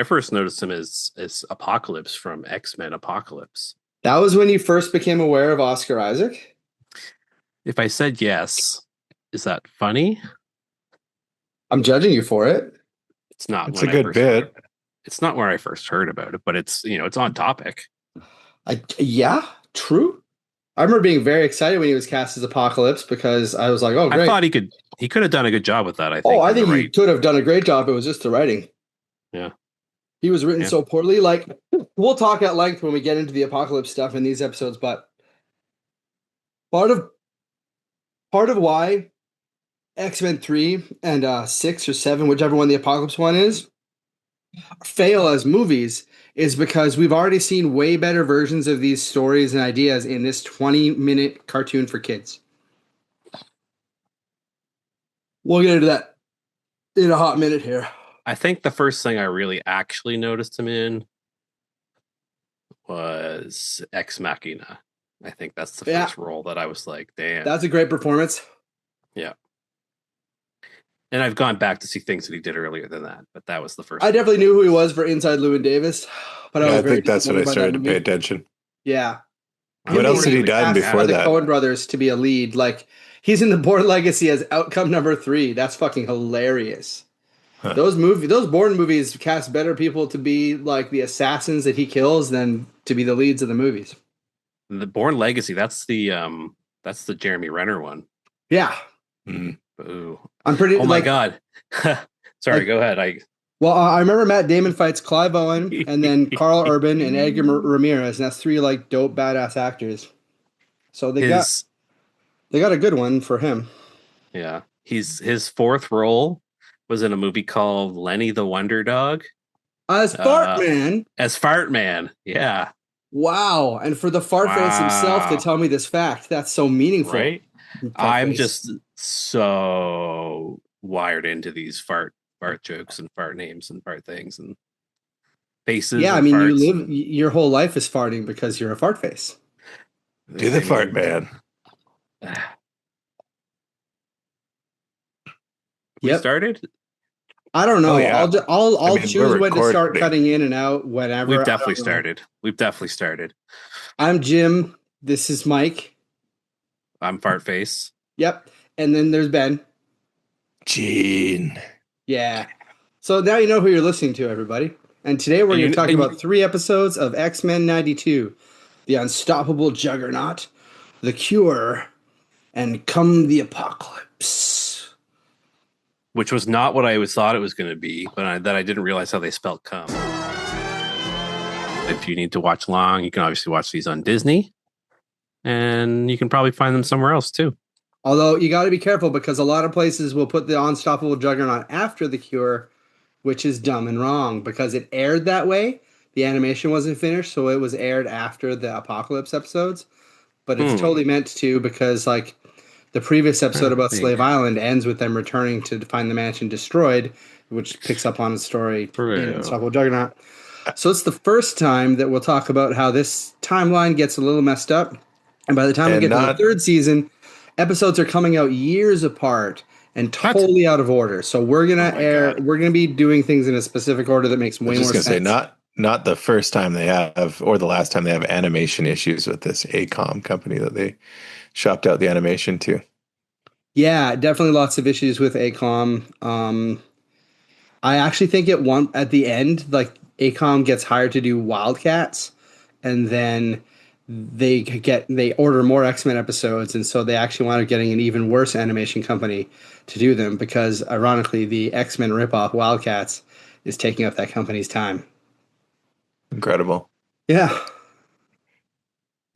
first noticed him as Apocalypse from X-Men Apocalypse. That was when you first became aware of Oscar Isaac? If I said yes, is that funny? I'm judging you for it. It's not. It's a good bit. It's not where I first heard about it, but it's it's on topic. Yeah, true. I remember being very excited when he was cast as Apocalypse because I was like, "Oh, great!" I thought he could have done a good job with that. I think. Oh, I think he could have done a great job. It was just the writing. Yeah, he was written so poorly. Like, we'll talk at length when we get into the Apocalypse stuff in these episodes, but part of why X-Men 3 and 6 or 7, whichever one the Apocalypse one is, fail as movies is because we've already seen way better versions of these stories and ideas in this 20-minute cartoon for kids. We'll get into that in a hot minute here. I think the first thing I really actually noticed him in was Ex Machina. I think that's the first role that I was like, damn. That's a great performance. Yeah. And I've gone back to see things that he did earlier than that, but that was the first. I definitely knew who he was for Inside Llewyn Davis, but I think that's when I started to pay attention. Yeah. What else had he done before that? The Coen brothers to be a lead. Like, he's in the Bourne Legacy as outcome number 3. That's fucking hilarious. Huh. Those Bourne movies cast better people to be like the assassins that he kills than to be the leads of the movies. The Bourne Legacy, that's the Jeremy Renner one. Yeah. Mm-hmm. Ooh. I'm pretty. Oh my god! Sorry, go ahead. I remember Matt Damon fights Clive Owen, and then Carl Urban and Edgar Ramirez, and that's 3 like dope badass actors. So they got a good one for him. Yeah, his fourth role was in a movie called Lenny the Wonder Dog as Fart Man. As Fart Man, yeah. Wow, and for the fart face himself to tell me this fact, that's so meaningful, right? I'm just so wired into these fart jokes and fart names and fart things and faces. Yeah, I mean, your whole life is farting because you're a fart face. Do the Fart Man. We started? I don't know. Oh, yeah. I'll choose when to start cutting in and out whenever. We've definitely started. I'm Jim. This is Mike. I'm Fart Face. Yep. And then there's Ben. Gene. Yeah. So now you know who you're listening to, everybody. And today we're going to talk about 3 episodes of X-Men 92. The Unstoppable Juggernaut, The Cure, and Come the Apocalypse. Which was not what I always thought it was going to be, but I didn't realize how they spelled come. If you need to watch long, you can obviously watch these on Disney. And you can probably find them somewhere else too. Although you got to be careful because a lot of places will put the Unstoppable Juggernaut after The Cure, which is dumb and wrong because it aired that way. The animation wasn't finished, so it was aired after the Apocalypse episodes. But it's totally meant to because, like, the previous episode about Slave Island ends with them returning to find the mansion destroyed, which picks up on the story in Unstoppable Juggernaut. So it's the first time that we'll talk about how this timeline gets a little messed up. And by the time we get to the 3rd season, episodes are coming out years apart and totally out of order. So we're gonna be doing things in a specific order that makes way more sense. Say not the first time they have, or the last time they have animation issues with this ACOM company that they shopped out the animation to. Yeah, definitely lots of issues with ACOM. I actually think at the end, like ACOM gets hired to do Wildcats, and then they order more X-Men episodes, and so they actually wound up getting an even worse animation company to do them because, ironically, the X-Men ripoff Wildcats is taking up that company's time. Incredible. Yeah.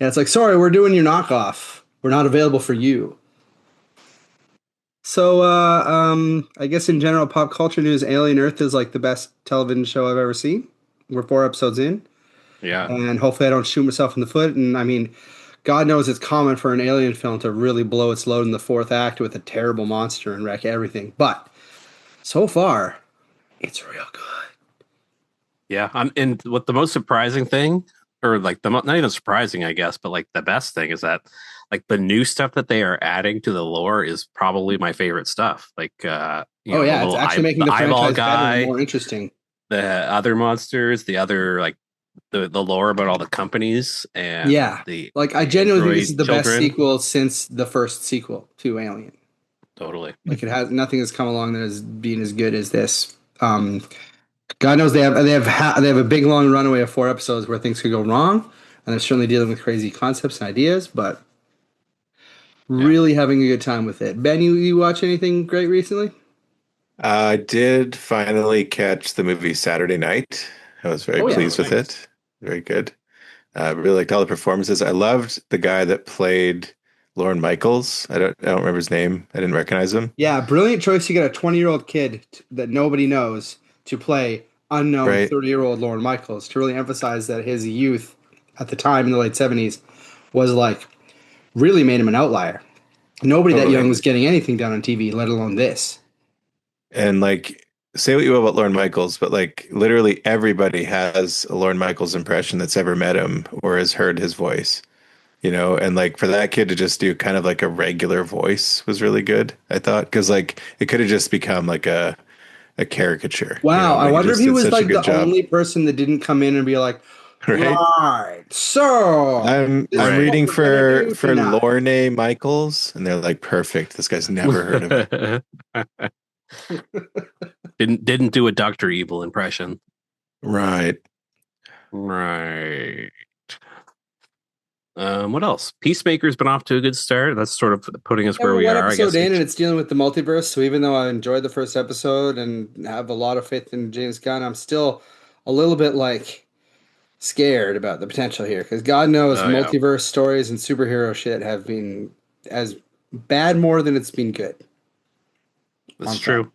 Yeah, it's like, sorry, we're doing your knockoff. We're not available for you. So, I guess in general pop culture news, Alien Earth is like the best television show I've ever seen. We're 4 episodes in. Yeah. And hopefully I don't shoot myself in the foot. And I mean, God knows it's common for an alien film to really blow its load in the 4th act with a terrible monster and wreck everything. But so far, it's real good. Yeah. And what the most surprising thing, or like not even surprising, I guess, but like the best thing is that like the new stuff that they are adding to the lore is probably my favorite stuff. Like, it's actually making the franchise better and more interesting. the other monsters, the other like the lore about all the companies and Yeah. the Like I genuinely think this is android the best children. sequel since the first sequel to Alien. Totally. Like it has nothing has come along that has been as good as this. God knows they have a big long runaway of 4 episodes where things could go wrong, and they're certainly dealing with crazy concepts and ideas, but Yeah. really having a good time with it. Ben, you watch anything great recently? I did finally catch the movie Saturday Night. I was very Oh yeah. Oh, pleased with nice. it. Very good. Really liked all the performances. I loved the guy that played Lorne Michaels. I don't remember his name. I didn't recognize him. Yeah, brilliant choice to get a 20-year-old kid that nobody knows to play unknown Right. 30-year-old Lorne Michaels to really emphasize that his youth at the time in the late 70s was like really made him an outlier. Nobody that young Totally. was getting anything done on TV, let alone this. And like, say what you will about Lorne Michaels, but like literally everybody has a Lorne Michaels impression that's ever met him or has heard his voice, and like for that kid to just do kind of like a regular voice was really good, I thought, because like it could have just become like a caricature, Wow, I but he wonder if just he did was such a like good the job. only person that didn't come in and be like, Right. right, so this I'm is Right. what reading we're gonna for do for tonight. Lorne Michaels, and they're like, perfect. This guy's never heard of it. didn't do a Doctor Evil impression. Right. Right. What else? Peacemaker's been off to a good start. That's sort of putting us Yeah, where we're we one are. I episode guess in and each. it's dealing with the multiverse. So even though I enjoyed the first episode and have a lot of faith in James Gunn, I'm still a little bit like scared about the potential here because God knows Oh yeah, multiverse stories and superhero shit have been as bad more than it's been good that's on film. true.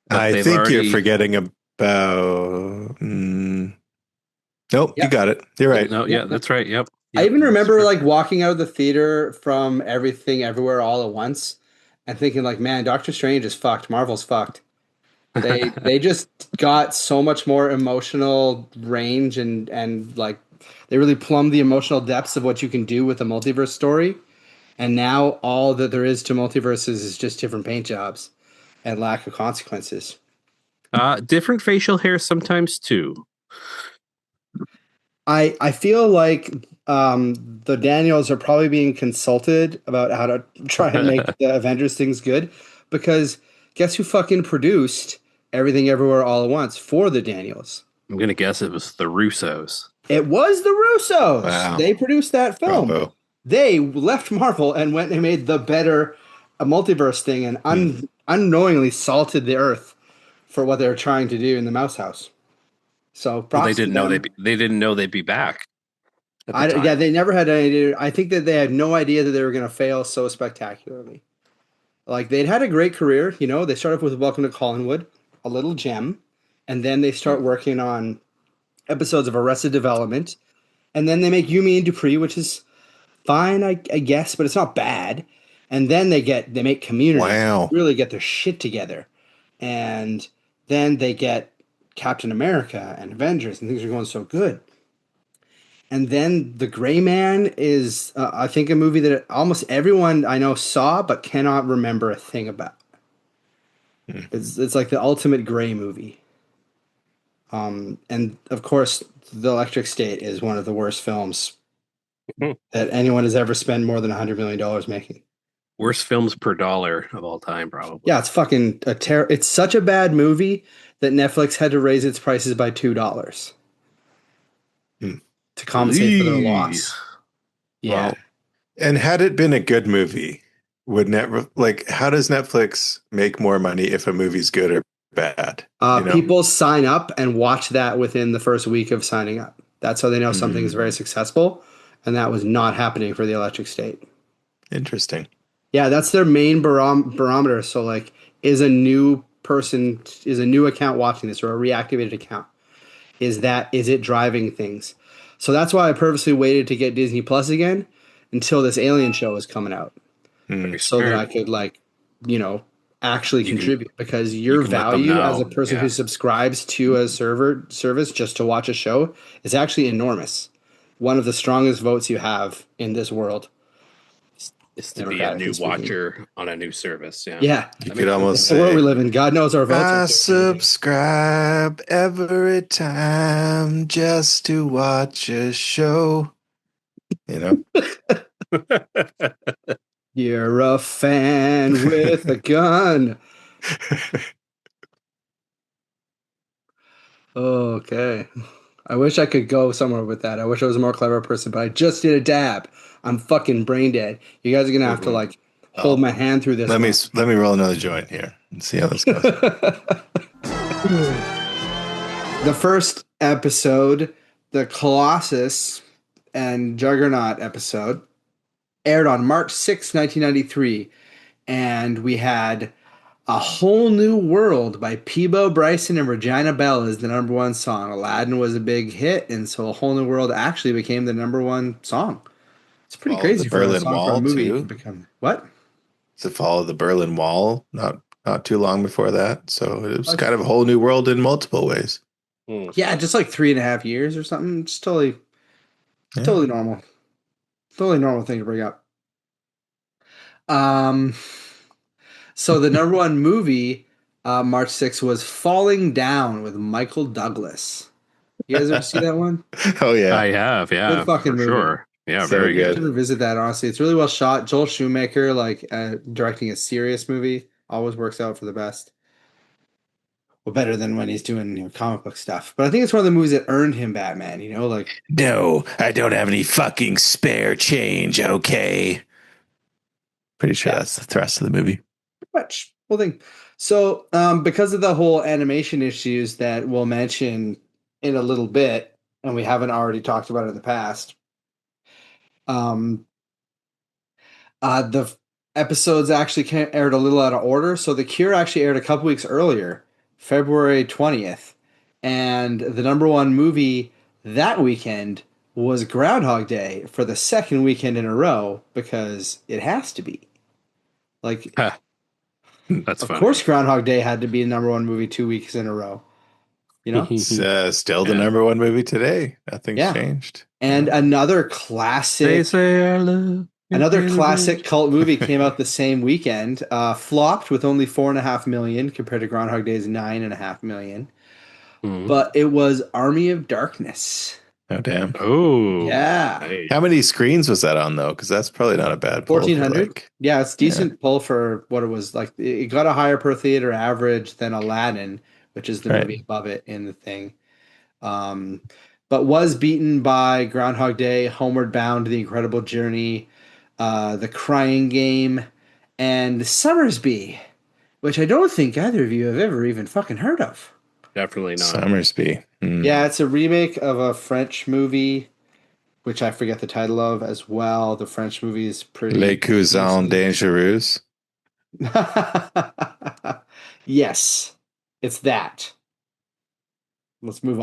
But I they've think you're already. forgetting about. Nope, you Yep. got it. You're Yep. right. No, Yep. yeah, Yep. that's right. Yep, I yep, even that's remember true. like walking out of the theater from Everything Everywhere All at Once and thinking like, man, Doctor Strange is fucked. Marvel's fucked. They just got so much more emotional range and like they really plumbed the emotional depths of what you can do with a multiverse story. And now all that there is to multiverses is just different paint jobs and lack of consequences. Different facial hair sometimes too. I feel like the Daniels are probably being consulted about how to try and make the Avengers things good because guess who fucking produced Everything Everywhere All at Once for the Daniels? I'm gonna guess it was the Russos. It was the Russos. Wow. They produced that film. Bravo. They left Marvel and went and made the better multiverse thing and Hmm. unknowingly salted the earth for what they were trying to do in the Mouse House. So Well, they props to didn't know them. they didn't know they'd be back at the Yeah, time. they never had any idea. I think that they had no idea that they were going to fail so spectacularly. Like they'd had a great career, you know. They started off with Welcome to Collinwood, a little gem, and then they start working on episodes of Arrested Development, and then they make Yumi and Dupree, which is fine, I guess, but it's not bad. And then they make Community, Wow. really get their shit together, and then they get Captain America and Avengers, and things are going so good. And then The Gray Man is, I think, a movie that almost everyone I know saw but cannot remember a thing about. Hmm. It's like the ultimate gray movie. And of course, The Electric State is one of the worst films that anyone has ever spent more than $100 million making. Worst films per dollar of all time, probably. Yeah, it's fucking a It's such a bad movie that Netflix had to raise its prices by $2 Hmm. to compensate for their Eee. loss. Yeah. Well, and had it been a good movie, would how does Netflix make more money if a movie's good or bad? People sign up and watch that within the first week of signing up. That's how they know something is very Hmm. successful, and that was not happening for the Electric State. Interesting. Yeah, that's their main barometer. So, like, is a new account watching this or a reactivated account? Is it driving things? So that's why I purposely waited to get Disney Plus again until this Alien show is coming out, Hmm. Very so that I smart. could you know, actually You can contribute because you your can let them value as a know. person who Yeah. subscribes to a service just to watch a show is actually enormous. One of the strongest votes you have in this world. is to be a new watcher on a new service. Yeah. Yeah. You could almost The world we say, live in. God knows our votes. I subscribe every time just to watch a show. You know? You're a fan with a gun. Okay. I wish I could go somewhere with that. I wish I was a more clever person, but I just did a dab. I'm fucking brain dead. You guys are gonna have to like hold my hand through this. Let me roll another joint here and see how this goes. The first episode, the Colossus and Juggernaut episode, aired on March 6, 1993, and we had A Whole New World by Peebo Bryson and Regina Belle as the number one song. Aladdin was a big hit, and so A Whole New World actually became the number one song. It's pretty crazy for a song for a movie to become what? To follow the Berlin Wall, not too long before that. So it was kind of a whole new world in multiple ways. Yeah, just like 3.5 years or something. Just totally normal. Totally normal thing to bring up. So the number one movie, March 6th, was Falling Down with Michael Douglas. You guys ever see that one? Oh yeah, I have. Yeah, good fucking movie. Sure. Yeah, so very good. I should revisit that. Honestly, it's really well shot. Joel Schumacher, like directing a serious movie, always works out for the best. Well, better than when he's doing comic book stuff. But I think it's one of the movies that earned him Batman. Like no, I don't have any fucking spare change. Okay, pretty sure that's the thrust of the movie. Pretty much. Whole thing. So, because of the whole animation issues that we'll mention in a little bit, and we haven't already talked about it in the past, the episodes actually aired a little out of order. So, The Cure actually aired a couple weeks earlier, February 20th, and the number one movie that weekend was Groundhog Day for the second weekend in a row because it has to be. Like. That's funny. Of course, Groundhog Day had to be number one movie 2 weeks in a row. It's still the number one movie today. Nothing's changed. And another classic, cult movie came out the same weekend. Flopped with only 4.5 million compared to Groundhog Day's 9.5 million. But it was Army of Darkness. Oh damn! Oh yeah. Nice. How many screens was that on though? Because that's probably not a bad pull. 1,400. Yeah, it's decent pull for what it was like. It got a higher per theater average than Aladdin, which is the movie above it in the thing. But was beaten by Groundhog Day, Homeward Bound, The Incredible Journey, The Crying Game, and Summersby, which I don't think either of you have ever even fucking heard of. Definitely not. Summersby. Yeah, it's a remake of a French movie, which I forget the title of as well. The French movie is pretty... Les Cousins Dangereux. Yes, it's that. Let's move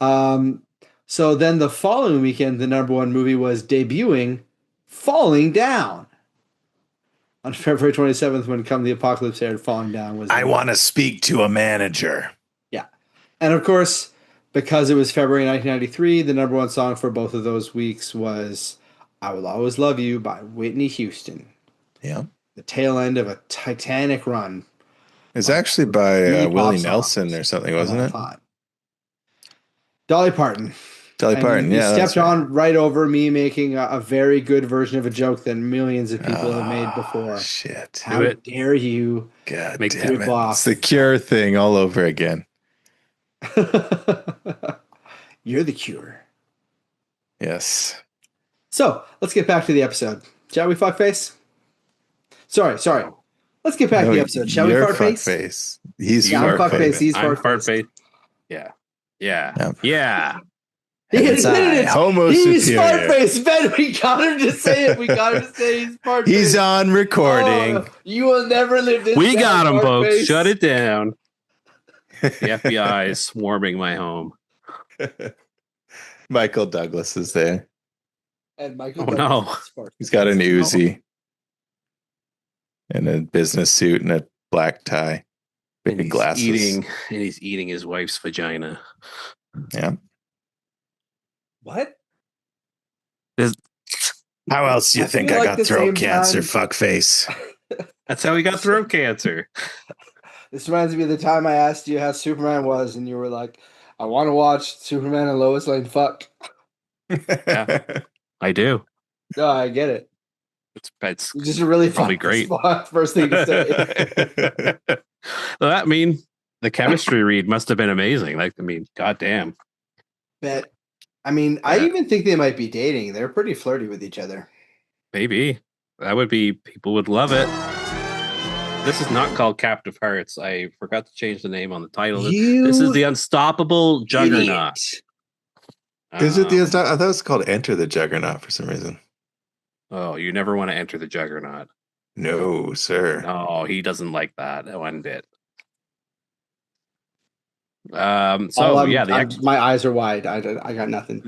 on. So then the following weekend, the number one movie was debuting Falling Down. On February 27th, when Come the Apocalypse aired, Falling Down was... I want to speak to a manager. Yeah. And of course, because it was February 1993, the number one song for both of those weeks was I Will Always Love You by Whitney Houston. Yeah. The tail end of a titanic run. It's actually by Willie Nelson or something, wasn't it? Dolly Parton. Dolly Parton, you yeah. stepped on right over me making a very good version of a joke that millions of people have made before. Shit. How dare you? God make damn it. off. It's the Cure thing all over again. You're the Cure. Yes. So, let's get back to the episode. Shall we, fuckface? Sorry. Let's get back to the episode. Shall we, fartface? He's fartface. He's fartface. Yeah. He's homo superior. Fartface. Ben, we got him to say it. We got him to say he's fartface. He's on recording. Oh, you will never live this. We got him, folks. Shut it down. The FBI is swarming my home. Michael Douglas is there. And Michael He's got an Uzi and a business suit and a black tie. Big glasses. He's eating his wife's vagina. Yeah. What? How else do you I think feel I like got the throat same cancer, time- fuckface? That's how he got throat cancer. This reminds me of the time I asked you how Superman was, and you were like, "I want to watch Superman and Lois Lane fuck." Yeah, I do. No, I get it. It's You just really probably thought this great. spot first thing to say. Well, I mean, the chemistry read must have been amazing. Like, I mean, goddamn. But I mean, I Yeah, even think they might be dating. They're pretty flirty with each other. maybe that would be. People would love it. This is not called Captive Hearts. I forgot to change the name on the title. This is You the Unstoppable Juggernaut. idiot. Is it the? I Um, thought it was called Enter the Juggernaut for some reason. oh, you never want to enter the Juggernaut. No, sir. No, he doesn't like that one bit. My eyes are wide. I got nothing.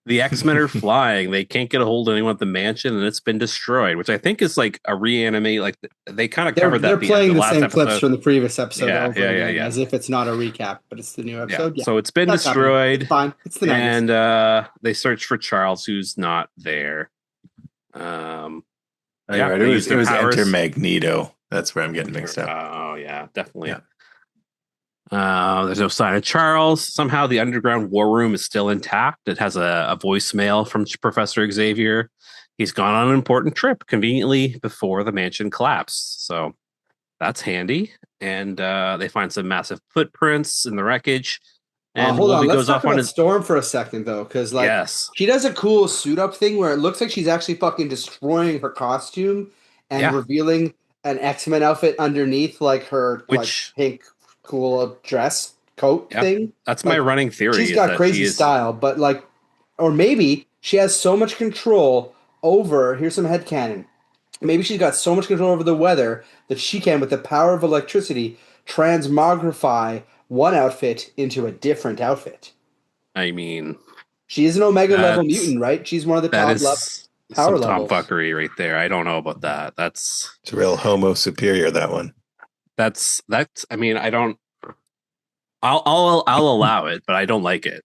The X-Men are flying. They can't get a hold of anyone at the mansion, and it's been destroyed, which I think is like a reanimate. Like they kind of covered They're that playing the last same episode. clips from the previous episode Yeah, over yeah, again, yeah. as if it's not a recap, but it's the new Yeah. episode. Yeah, So it's been that's happening. destroyed. It's fine. It's the 90s. And they search for Charles, who's not there. Oh, Yeah, right. they It use was their powers. Enter Magneto. That's where I'm getting mixed up. Oh yeah, definitely. Yeah. There's no sign of Charles. Somehow the underground war room is still intact. It has a voicemail from Professor Xavier. He's gone on an important trip conveniently before the mansion collapsed. So that's handy. And they find some massive footprints in the wreckage. And Hold on. Wolvie Let's goes talk off on about his. Storm for a second, though, because like Yes. she does a cool suit up thing where it looks like she's actually fucking destroying her costume and Yeah. revealing an X-Men outfit underneath, like her Which- like pink cool dress coat Yeah. thing. That's my Like, running theory. She's is got that crazy she is, style, but like, or maybe she has so much control over. Here's some headcanon. Maybe she's got so much control over the weather that she can, with the power of electricity, transmogrify one outfit into a different outfit. I mean, She is an Omega level That's- mutant, right? She's one of the that top is level power some levels. tomfuckery right there. I don't know about that. That's It's a real homo superior, that one. I mean, I don't. I'll allow it, but I don't like it.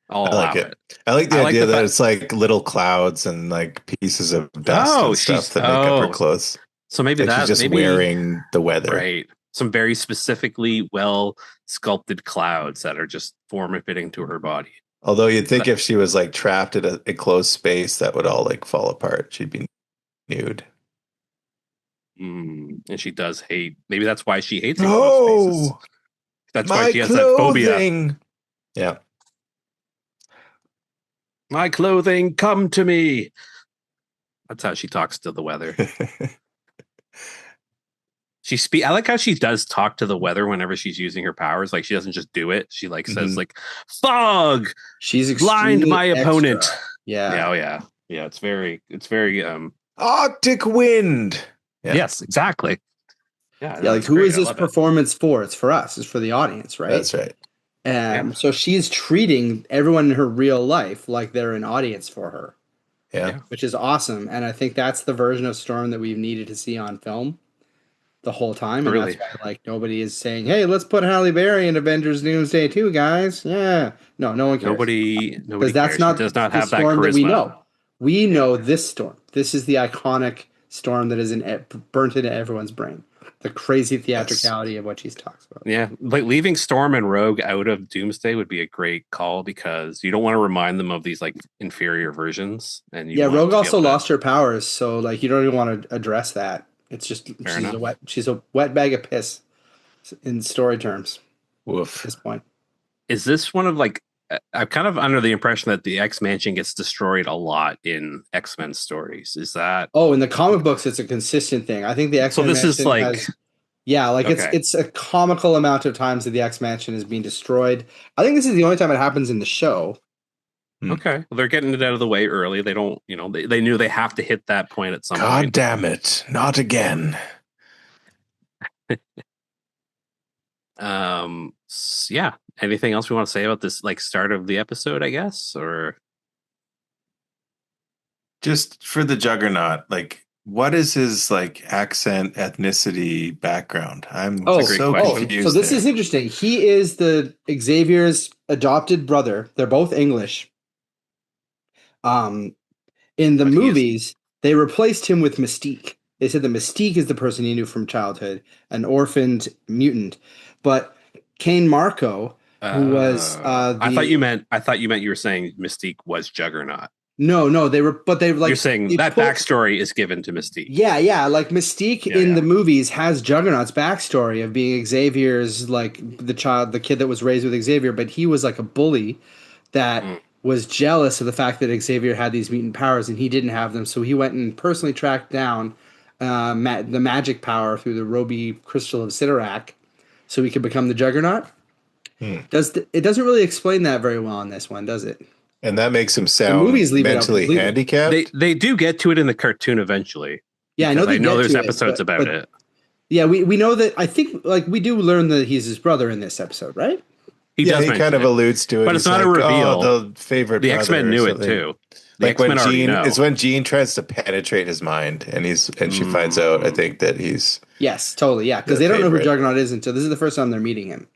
I'll I allow like it. I like the I like idea the that fact- it's like little clouds and like pieces of dust Oh, and stuff she's- that make up her oh. clothes. So maybe It's like that she's just maybe wearing the weather. right. Some very specifically well sculpted clouds that are just form fitting to her body. Although you'd think if she was like trapped at a closed space, that would all like fall apart. She'd be nude. And she does hate. Maybe that's why she hates enclosed spaces. No, That's my why she has that phobia. clothing. Yeah. My clothing, come to me. That's how she talks to the weather. I like how she does talk to the weather whenever she's using her powers. Like she doesn't just do it. She like says Mhm. like fog, She's blind extremely my extra. opponent. Yeah. Yeah, oh yeah. Yeah, it's very Arctic wind. Yeah. Yes, exactly. Yeah, Yeah, like it's who great. is I this love it. performance for? It's for us. It's for the audience, right? That's right. Yeah. So she's treating everyone in her real life like they're an audience for her, Yeah. which is awesome. And I think that's the version of Storm that we've needed to see on film the whole time. And Really? that's why like nobody is saying, "Hey, let's put Halle Berry in Avengers Doomsday 2, guys." Yeah. No one cares. Nobody Because that's cares. not She does not the have that Storm charisma. that we know. We know this Storm. This is the iconic Storm that is burnt into everyone's brain. The crazy theatricality of what she talks about. Yeah, like leaving Storm and Rogue out of Doomsday would be a great call because you don't want to remind them of these like inferior versions. And you Yeah, want Rogue to be also able to- lost her powers, so like you don't even want to address that. It's just enough. she's a wet bag of piss in story terms at Woof. this point. Is this one of like? I'm kind of under the impression that the X Mansion gets destroyed a lot in X-Men stories. Is that Oh, in the comic books, it's a consistent thing. I think the X so? This is like Okay. it's a comical amount of times that the X Mansion is being destroyed. I think this is the only time it happens in the show. okay. Well, they're getting it out of the way early. They don't, they knew they have to hit that point at some God point. damn it. Not again. Yeah. Anything else we want to say about this like start of the episode, I guess? Or Just for the Juggernaut, like what is his like accent, ethnicity, background? I'm Oh, so question. confused. So this there. is interesting. He is the Xavier's adopted brother. They're both English. In the But movies, they replaced him with Mystique. They said that Mystique is the person he knew from childhood, an orphaned mutant. But Kane Marco, who was I thought the you meant you were saying Mystique was Juggernaut. no, they were, but they You're like saying they that put backstory is given to Mystique. yeah, like Mystique Yeah, in yeah. the movies has Juggernaut's backstory of being Xavier's like the kid that was raised with Xavier, but he was like a bully that Mm. was jealous of the fact that Xavier had these mutant powers and he didn't have them. So he went and personally tracked down the magic power through the Roby Crystal of Sidorak so he could become the Juggernaut. It doesn't really explain that very well in this one, does it? And that makes him The movies sound leave it out mentally completely. handicapped. They do get to it in the cartoon eventually. Yeah, I know they get there's to it, episodes about but it. yeah, we know that. I think like we do learn that he's his brother in this episode, right? He Yeah, does he mention kind of it, alludes to it. but it's He's not a like, reveal. Oh, the favorite The brother X-Men or knew it something. too. The Like when X-Men already Jean know. it's when Jean tries to penetrate his mind, and she finds out, I think, that he's Yes, totally. Yeah, because the they don't know who favorite. Juggernaut is until this is the first time they're meeting him.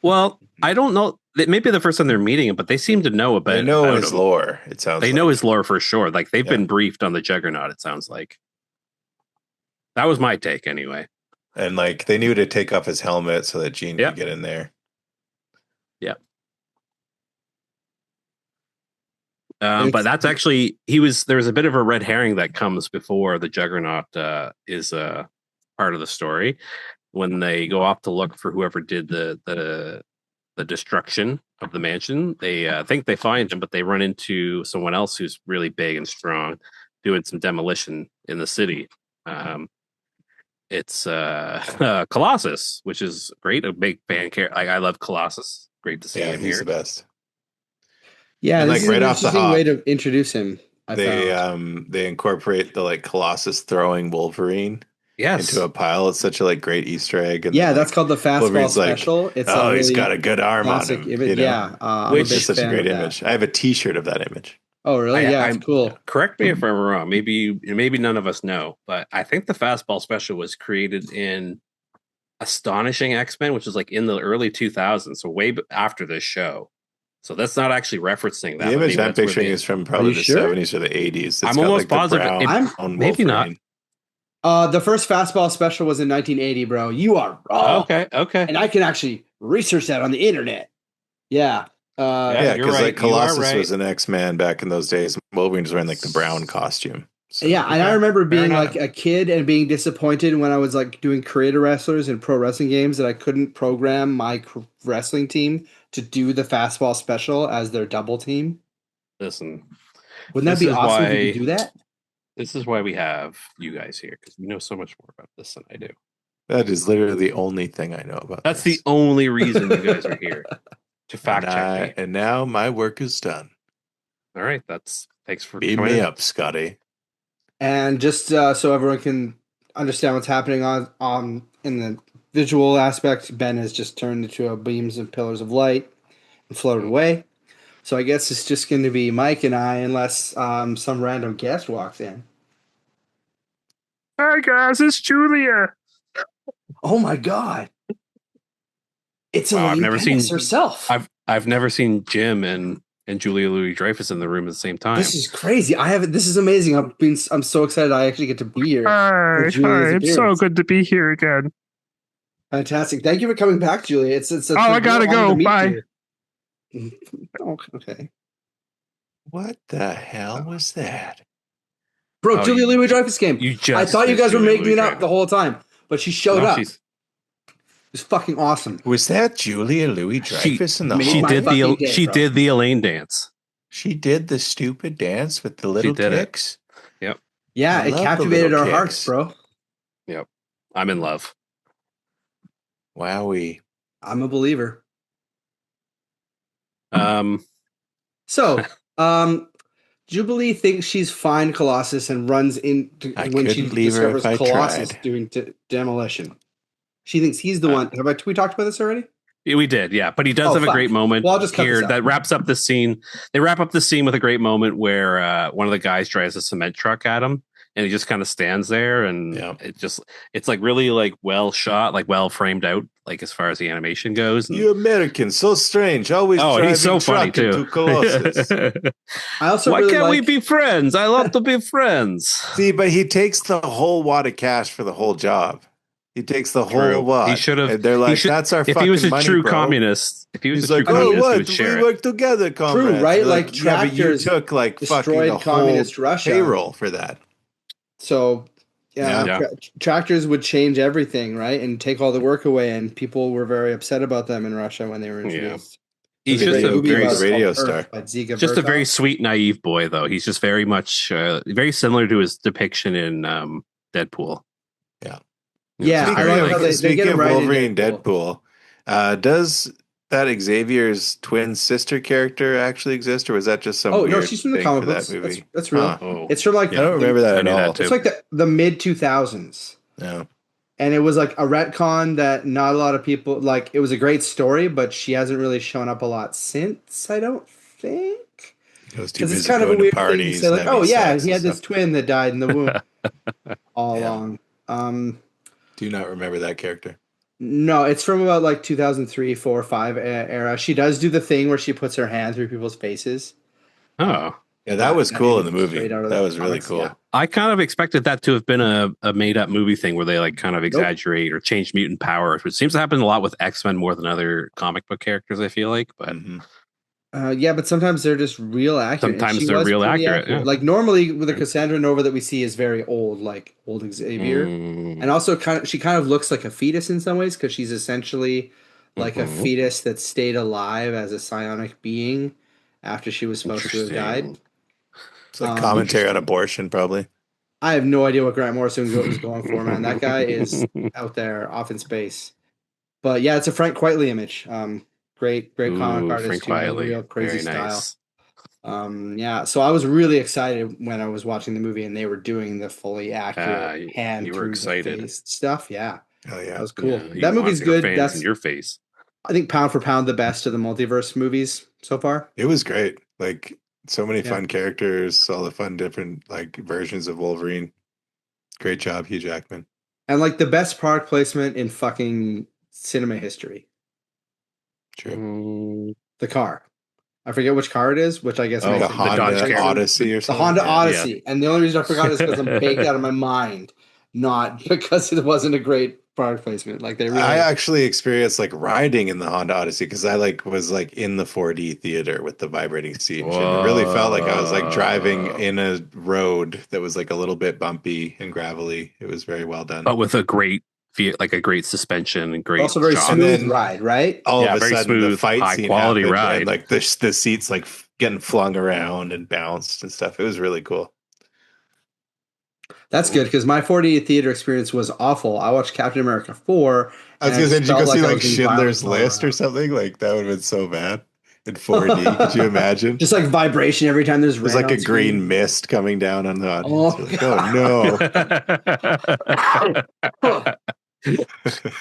Well, I don't know. It may be the first time they're meeting him, but they seem to know They about know his him. lore. It sounds. They like. know his lore for sure. Like they've Yeah. been briefed on the Juggernaut. It sounds like that was my take anyway. And like they knew to take off his helmet so that Jean Yep. could get in there. Yeah. But that's actually there's a bit of a red herring that comes before the Juggernaut is part of the story when they go off to look for whoever did the destruction of the mansion. They think they find him, but they run into someone else who's really big and strong doing some demolition in the city. It's Colossus, which is great. A big fan character. Like I love Colossus. Great to see him He's here. the best. Yeah, And this like is right an off the interesting way hop, to introduce him. I found. they incorporate the like Colossus throwing Wolverine Yes. into a pile. It's such a like great Easter egg. And Yeah, then, that's like, called the fastball Wolverine's special. like, It's oh, a he's really got a good arm on classic him. image. You know? Yeah, I'm Which a big is such a fan great of that. image. I have a T-shirt of that image. Oh, really? Yeah, it's cool. Correct me if I'm wrong. Maybe none of us know, but I think the fastball special was created in Astonishing X-Men, which is like in the early 2000s, so way after this show. So that's not actually referencing that. The but image maybe I'm that's where picturing they- is from probably you the sure? 70s or the 80s. It's I'm got, almost like, the positive. brown Maybe not. Wolverine. The first fastball special was in 1980, bro. You are wrong. Okay. And I can actually research that on the internet. Yeah. Yeah, you're because right. like You are Colossus right. was an X-Man back in those days. Wolverine was wearing like the brown costume. So, Yeah, and I remember being enough. like a kid and being disappointed when I was like doing creator wrestlers and pro wrestling games that I couldn't program my wrestling team to do the fastball special as their double team. Listen, Wouldn't that this be is awesome if why- you could do that? this is why we have you guys here because you know so much more about this than I do. that is literally the only thing I know about. That's this. the only reason you guys are here to fact check me. And now my work is done. All right, thanks for Beam coming me in. up, Scotty. And just so everyone can understand what's happening on in the visual aspect, Ben has just turned into a beams and pillars of light and floated away. So I guess it's just going to be Mike and I, unless some random guest walks in. Hi guys, it's Julia. Oh my god! It's Wow, I've Elaine never Pennis seen- herself. I've never seen Jim and Julia Louis-Dreyfus in the room at the same time. This is crazy. This is amazing. I'm so excited. I actually get to be here. Hi, for Julia's it's so appearance. good to be here again. Fantastic. Thank you for coming back, Julia. It's I gotta go. Bye. Oh, okay. What the hell was that? Bro, Oh, Julia you- Louis-Dreyfus came. You just I thought you did guys were Julia making it up Louis-Dreyfus. the whole time, but she showed No, up. she's- It's fucking awesome. Was that Julia Louis-Dreyfus in the made She hall? my did fucking day, she bro. did the Elaine dance. She did the stupid dance with the little did it. kicks. Yeah, I it love the captivated little our hearts, kicks. bro. I'm in love. Wowie. I'm a believer. So So, Jubilee thinks she's fine Colossus and runs in I when she couldn't leave her discovers if I Colossus tried. doing demolition. She thinks he's the one. We talked about this already? we did, yeah. But he does Oh, have a fuck. great moment Well, I'll just cut here this out. that wraps up the scene. They wrap up the scene with a great moment where one of the guys drives a cement truck at him and he just kind of stands there, and Yeah. it's like really like well shot, like well framed out, like as far as the animation goes. And, You Americans, so strange. Always oh, driving he's so funny truck into too. Colossus. I also Why really can't we like. be friends? I love to be friends. See, but he takes the whole wad of cash for the whole job. He takes the whole True. wad. He should have. And they're like, "That's our If fucking he was a money, true bro." communist, if he was He's a true like, "Oh, communist, he what? would share We it. work together, comrades." right? They're Like, yeah, but you tractors took like fucking destroyed the whole communist Russia. payroll for that. So, yeah, Yeah. tractors would change everything, right? And take all the work away. And people were very upset about them in Russia when they were introduced. He's There's just great a movie very, about it radio called star. Earth by Dziga just a very Vertov. sweet, naive boy, though. He's just very much, very similar to his depiction in Deadpool. Yeah. Yeah, It's I very, like how they Speaking get it of right in Wolverine, Deadpool. does that Xavier's twin sister character actually exist, or was that just some Oh weird no, she's from the thing comic for books. that movie? That's real. Huh. Oh, It's from like I don't remember that I at knew that all. too. It's like the mid 2000s. No. And it was like a retcon that not a lot of people like. It was a great story, but she hasn't really shown up a lot since. I don't think, He was too because it's busy kind of a going to weird thing to parties say. and Like, having oh yeah, sex he and had this stuff. twin that died in the womb all Yeah. along. Do not remember that character. No, it's from about like 2003, 4, 5 era. She does do the thing where she puts her hand through people's faces. Oh, Yeah, that was cool in the movie. Straight out of That the was really comics, cool. yeah. I kind of expected that to have been a made up movie thing where they like kind of Nope. exaggerate or change mutant powers, which seems to happen a lot with X-Men more than other comic book characters, I feel like. But Mhm. Yeah, but sometimes they're just real accurate. and Sometimes she they're was real pretty accurate, yeah. Like normally with the Cassandra Nova that we see is very old, like old Xavier, and also she kind of looks like a fetus in some ways because she's essentially like a Mhm. fetus that stayed alive as a psionic being after she was supposed to have died. Interesting. It's like commentary on abortion, probably. I have no idea what Grant Morrison was going for, man. That guy is out there off in space. But yeah, it's a Frank Quitely image. Great comic artist. Frank Too, has a Wiley. real crazy Very style. nice. Yeah, so I was really excited when I was watching the movie and they were doing the fully accurate hand you were through excited. the face stuff. Yeah, Oh yeah. that was cool. Yeah, you that movie's want your good. fans That's in your face. I think pound for pound the best of the multiverse movies so far. It was great. Like so many Yeah. fun characters, all the fun different like versions of Wolverine. Great job, Hugh Jackman. And like the best product placement in fucking cinema history. True. The car. I forget which car it is, which I guess Oh, makes the it Dodge Honda Caravan. Odyssey or the something. Honda Yeah. Odyssey. And the only reason I forgot is because I'm baked out of my mind, not because it wasn't a great product placement. Like they really I actually experienced like riding in the Honda Odyssey because I like was like in the 4D theater with the vibrating seat. And shit. It really felt like I was like driving in a road that was like a little bit bumpy and gravelly. It was very well done. But with a great great suspension and great also very job. smooth then- ride, right? All Yeah, of a very sudden, the smooth, fight high scene quality happened, ride. and like the seats like getting flung around and bounced and stuff. It was really cool. That's good because my 4D theater experience was awful. I watched Captain America 4. I was and gonna say, just did you go felt see I like was being Schindler's violent all List or around. something? Like that would have been so bad in 4D. Could you imagine? Just like vibration every time there's There's rain like a on green screen. mist coming down on the Oh, audience. Oh no!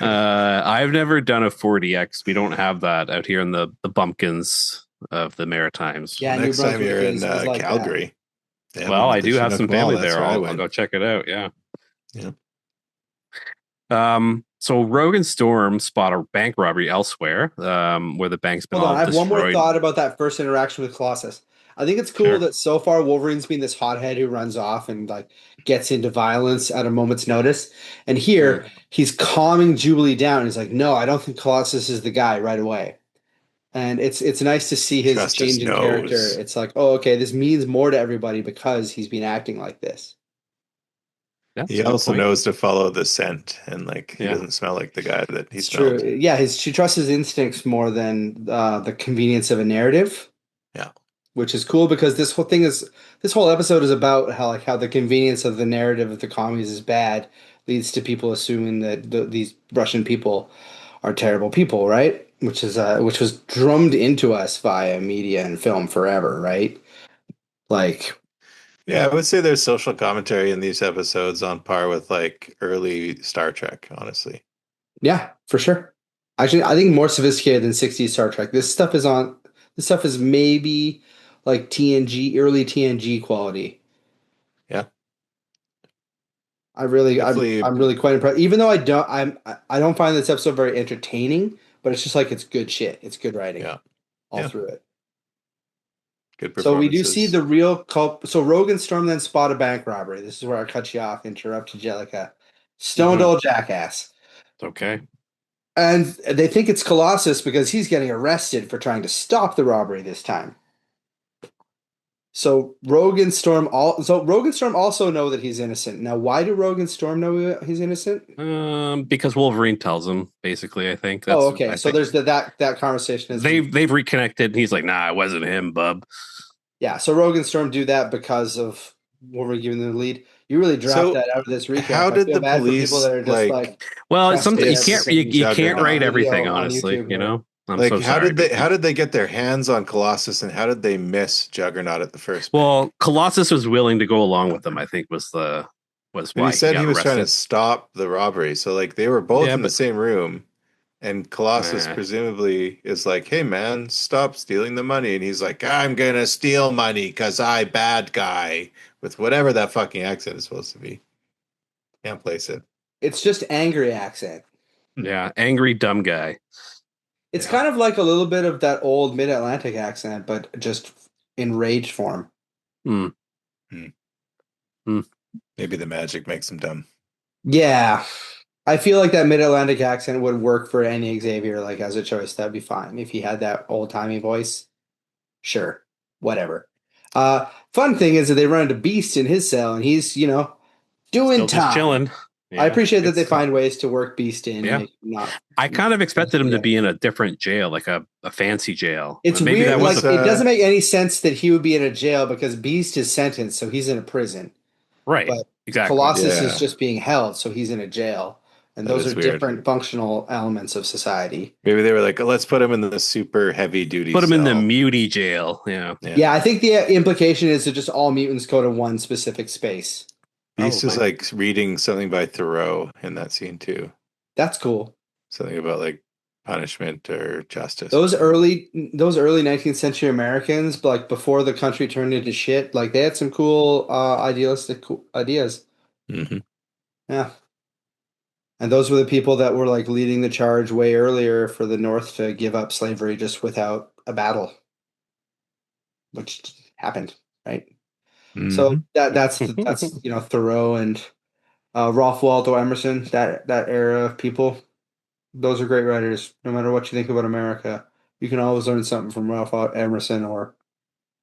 I've never done a 4DX. We don't have that out here in the bumpkins of the Maritimes. Yeah, New Next time Brunswick you're in is like that. Calgary. They have Well, one at I the do have Chinook some Mall. family That's there. where I I'll went. go check it out. Yeah. Yeah. So Rogue and Storm spot a bank robbery elsewhere, where the bank's been Hold on, all I have one more destroyed. thought about that first interaction with Colossus. I think it's cool Sure. that so far Wolverine's been this hothead who runs off and like gets into violence at a moment's notice. And here he's calming Jubilee down. He's like, "No, I don't think Colossus is the guy right away." And it's nice to see his Trust his change in character. nose. It's like, oh, okay, this means more to everybody because he's been acting like this. That's He a good also point. knows to follow the scent, and like he Yeah. doesn't smell like the guy that he It's smelled. true. Yeah, she trusts his instincts more than the convenience of a narrative. Yeah. Which is cool because this whole episode is about how the convenience of the narrative of the commies is bad leads to people assuming that these Russian people are terrible people, right? Which was drummed into us via media and film forever, right? Like, Yeah, I would say there's social commentary in these episodes on par with like early Star Trek, honestly. yeah, for sure. Actually, I think more sophisticated than 60s Star Trek. This stuff is maybe like TNG, early TNG quality. Yeah. I'm Definitely. really quite impressed. Even though I don't find this episode very entertaining, but it's just like it's good shit. It's good writing Yeah. all Yeah. through it. Good So we do see performances. the real culp. So Rogue and Storm then spot a bank robbery. This is where I cut you off, interrupted you like a stoned old jackass. Okay. And they think it's Colossus because he's getting arrested for trying to stop the robbery this time. So Rogue and Storm also know that he's innocent. Now, why do Rogue and Storm know he's innocent? Because Wolverine tells him. Basically, I think that's. Oh, okay. I So think there's that conversation. they've reconnected, and he's like, "Nah, it wasn't him, bub." Yeah. So Rogue and Storm do that because of Wolverine giving them the lead. You really dropped So, that out of this recap. how I did feel the bad for people police that are just like Well, it's trusting something you It's can't everything you can't Juggernaut. rate everything, video on honestly. YouTube You here. know, I'm Like, so sorry. how did they get their hands on Colossus, and how did they miss Juggernaut at the first bank? Well, Colossus was willing to go along with them. I think was And why he said got he was trying to arrested. stop the robbery. So like they were both Yeah, in the but same room, and Colossus eh, presumably is like, "Hey man, stop stealing the money." And he's like, "I'm gonna steal money because I bad guy," with whatever that fucking accent is supposed to be. Can't place it. It's just angry accent. yeah, angry dumb guy. It's Yeah. kind of like a little bit of that old Mid-Atlantic accent, but just in rage form. Hmm. Maybe the magic makes him dumb. Yeah. I feel like that Mid-Atlantic accent would work for any Xavier, like as a choice. That'd be fine. If he had that old-timey voice, sure. Whatever. Fun thing is that they run into Beast in his cell and he's, doing Still just time. chilling. I Yeah, appreciate that it's they fun. find ways to work Beast in and Yeah. make him not. I kind of expected him to be in a different jail, like a fancy jail. It's Maybe weird. that was Like, it doesn't make any sense that he would be in a jail because Beast is sentenced, so he's in a prison. right. But Exactly. Colossus Yeah. is just being held, so he's in a jail. And That those is are weird. different functional elements of society. Maybe they were like, "Let's put him in the super heavy duty Put him in the cell." muty jail. Yeah. Yeah, I think the implication is that just all mutants go to one specific space. Beast is Probably. like reading something by Thoreau in that scene too. That's cool. Something about like punishment or justice. Those early 19th century Americans, like before the country turned into shit, like they had some cool idealistic ideas. Mhm. Yeah. And those were the people that were like leading the charge way earlier for the North to give up slavery just without a battle, which happened, right? So Mhm. that's Thoreau and Ralph Waldo Emerson, that era of people. Those are great writers. No matter what you think about America, you can always learn something from Ralph Emerson or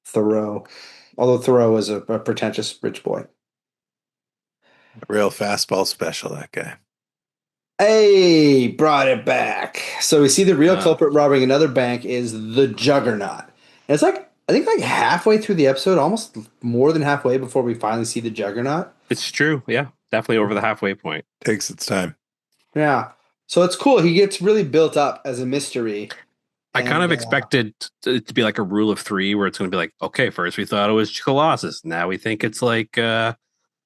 Thoreau. Although Thoreau was a pretentious rich boy. Real fastball special, that guy. Hey, brought it back. So we see the real Ah. culprit robbing another bank is the Juggernaut. And it's like, I think like halfway through the episode, almost more than halfway before we finally see the Juggernaut. It's true. Yeah. Definitely over the halfway point. Takes its time. Yeah. So it's cool. He gets really built up as a mystery. I kind of expected it to be like a rule of three where it's going to be like, okay, first we thought it was Colossus. Now we think it's like the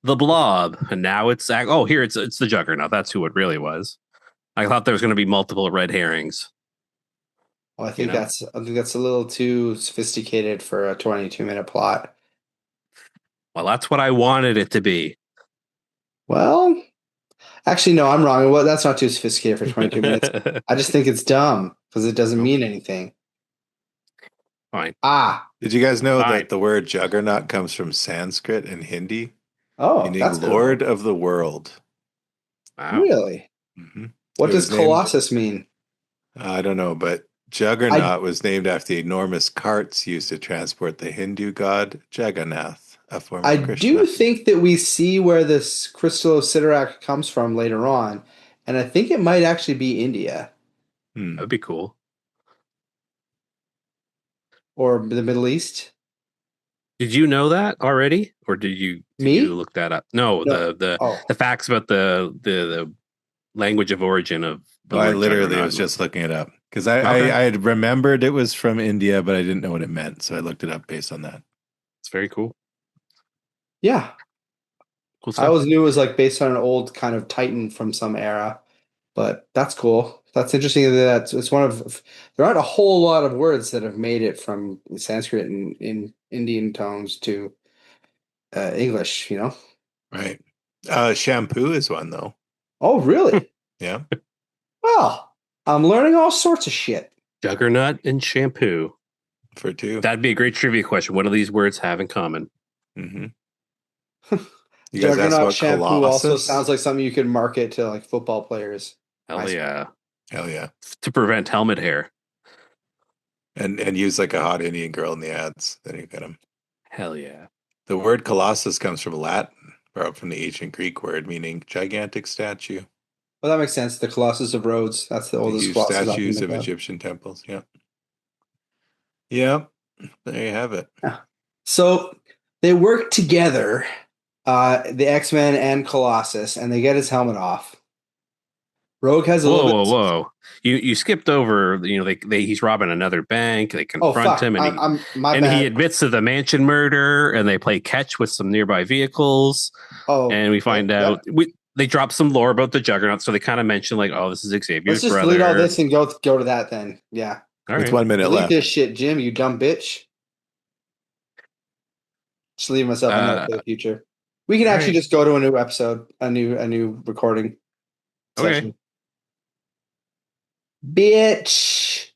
Blob. And now it's, here, it's the Juggernaut. That's who it really was. I thought there was going to be multiple red herrings. Well, I think that's a little too sophisticated for a 22-minute plot. Well, that's what I wanted it to be. Well, actually, no, I'm wrong. Well, that's not too sophisticated for 22 minutes. I just think it's dumb because it doesn't mean anything. Fine. Did you guys know Fine. that the word juggernaut comes from Sanskrit and Hindi? Oh, Meaning that's Lord cool. of the World. Wow. Really? Mm-hmm. What It does was named- Colossus mean? I don't know, but Juggernaut was named after the enormous carts used to transport the Hindu god Jagannath, a form of I Krishna. do think that we see where this crystal of Sidorak comes from later on, and I think it might actually be India That'd be cool. or the Middle East. Did you know that already, or did you look that up? No, No. the facts about the language of origin of the I word literally Juggernaut. was just looking it up because Okay. I had remembered it was from India, but I didn't know what it meant, so I looked it up based on that. It's very cool. Yeah. Cool I stuff. always knew it was like based on an old kind of Titan from some era, but that's cool. That's interesting that it's one of, there aren't a whole lot of words that have made it from Sanskrit and in Indian tones to English, Right. Shampoo is one though. Oh, really? Yeah. Well, I'm learning all sorts of shit. Juggernaut and shampoo. For two. That'd be a great trivia question. What do these words have in common? Mm-hmm. You guys asked Juggernaut about shampoo also Colossus? sounds like something you could market to like football players. Hell yeah. Hell yeah. To prevent helmet hair. And use like a hot Indian girl in the ads. Then you get them. Hell yeah. The word Colossus comes from Latin, borrowed from the ancient Greek word meaning gigantic statue. Well, that makes sense. The Colossus of Rhodes. That's the The oldest huge Colossus I've statues been of to. Egyptian temples. Yeah. Yeah. There you have it. Yeah. So they work together, the X-Men and Colossus, and they get his helmet off. Rogue has a Whoa, little bit. whoa. You skipped over, he's robbing another bank. They Oh confront fuck! him and I'm my and he bad. admits to the mansion murder and they play catch with some nearby vehicles. Oh, And we find out they drop some lore about the Juggernaut. So they kind of mention like, oh, this is Xavier's let's just brother. delete all this and go to that then. Yeah. All With right. 1 minute Delete left. this shit, Jim. You dumb bitch. Just leave myself a note for the future. We can actually just go to a new episode, a new recording session. Bitch.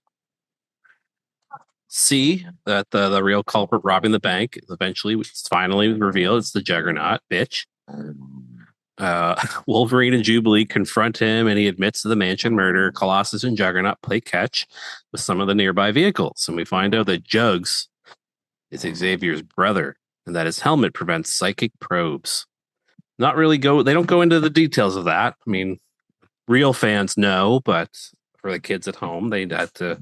See that the real culprit robbing the bank eventually, it's finally revealed it's the Juggernaut, bitch. Wolverine and Jubilee confront him and he admits to the mansion murder. Colossus and Juggernaut play catch with some of the nearby vehicles. And we find out that Jugs is Xavier's brother and that his helmet prevents psychic probes. They don't go into the details of that. I mean, real fans know, but for the kids at home, they'd have to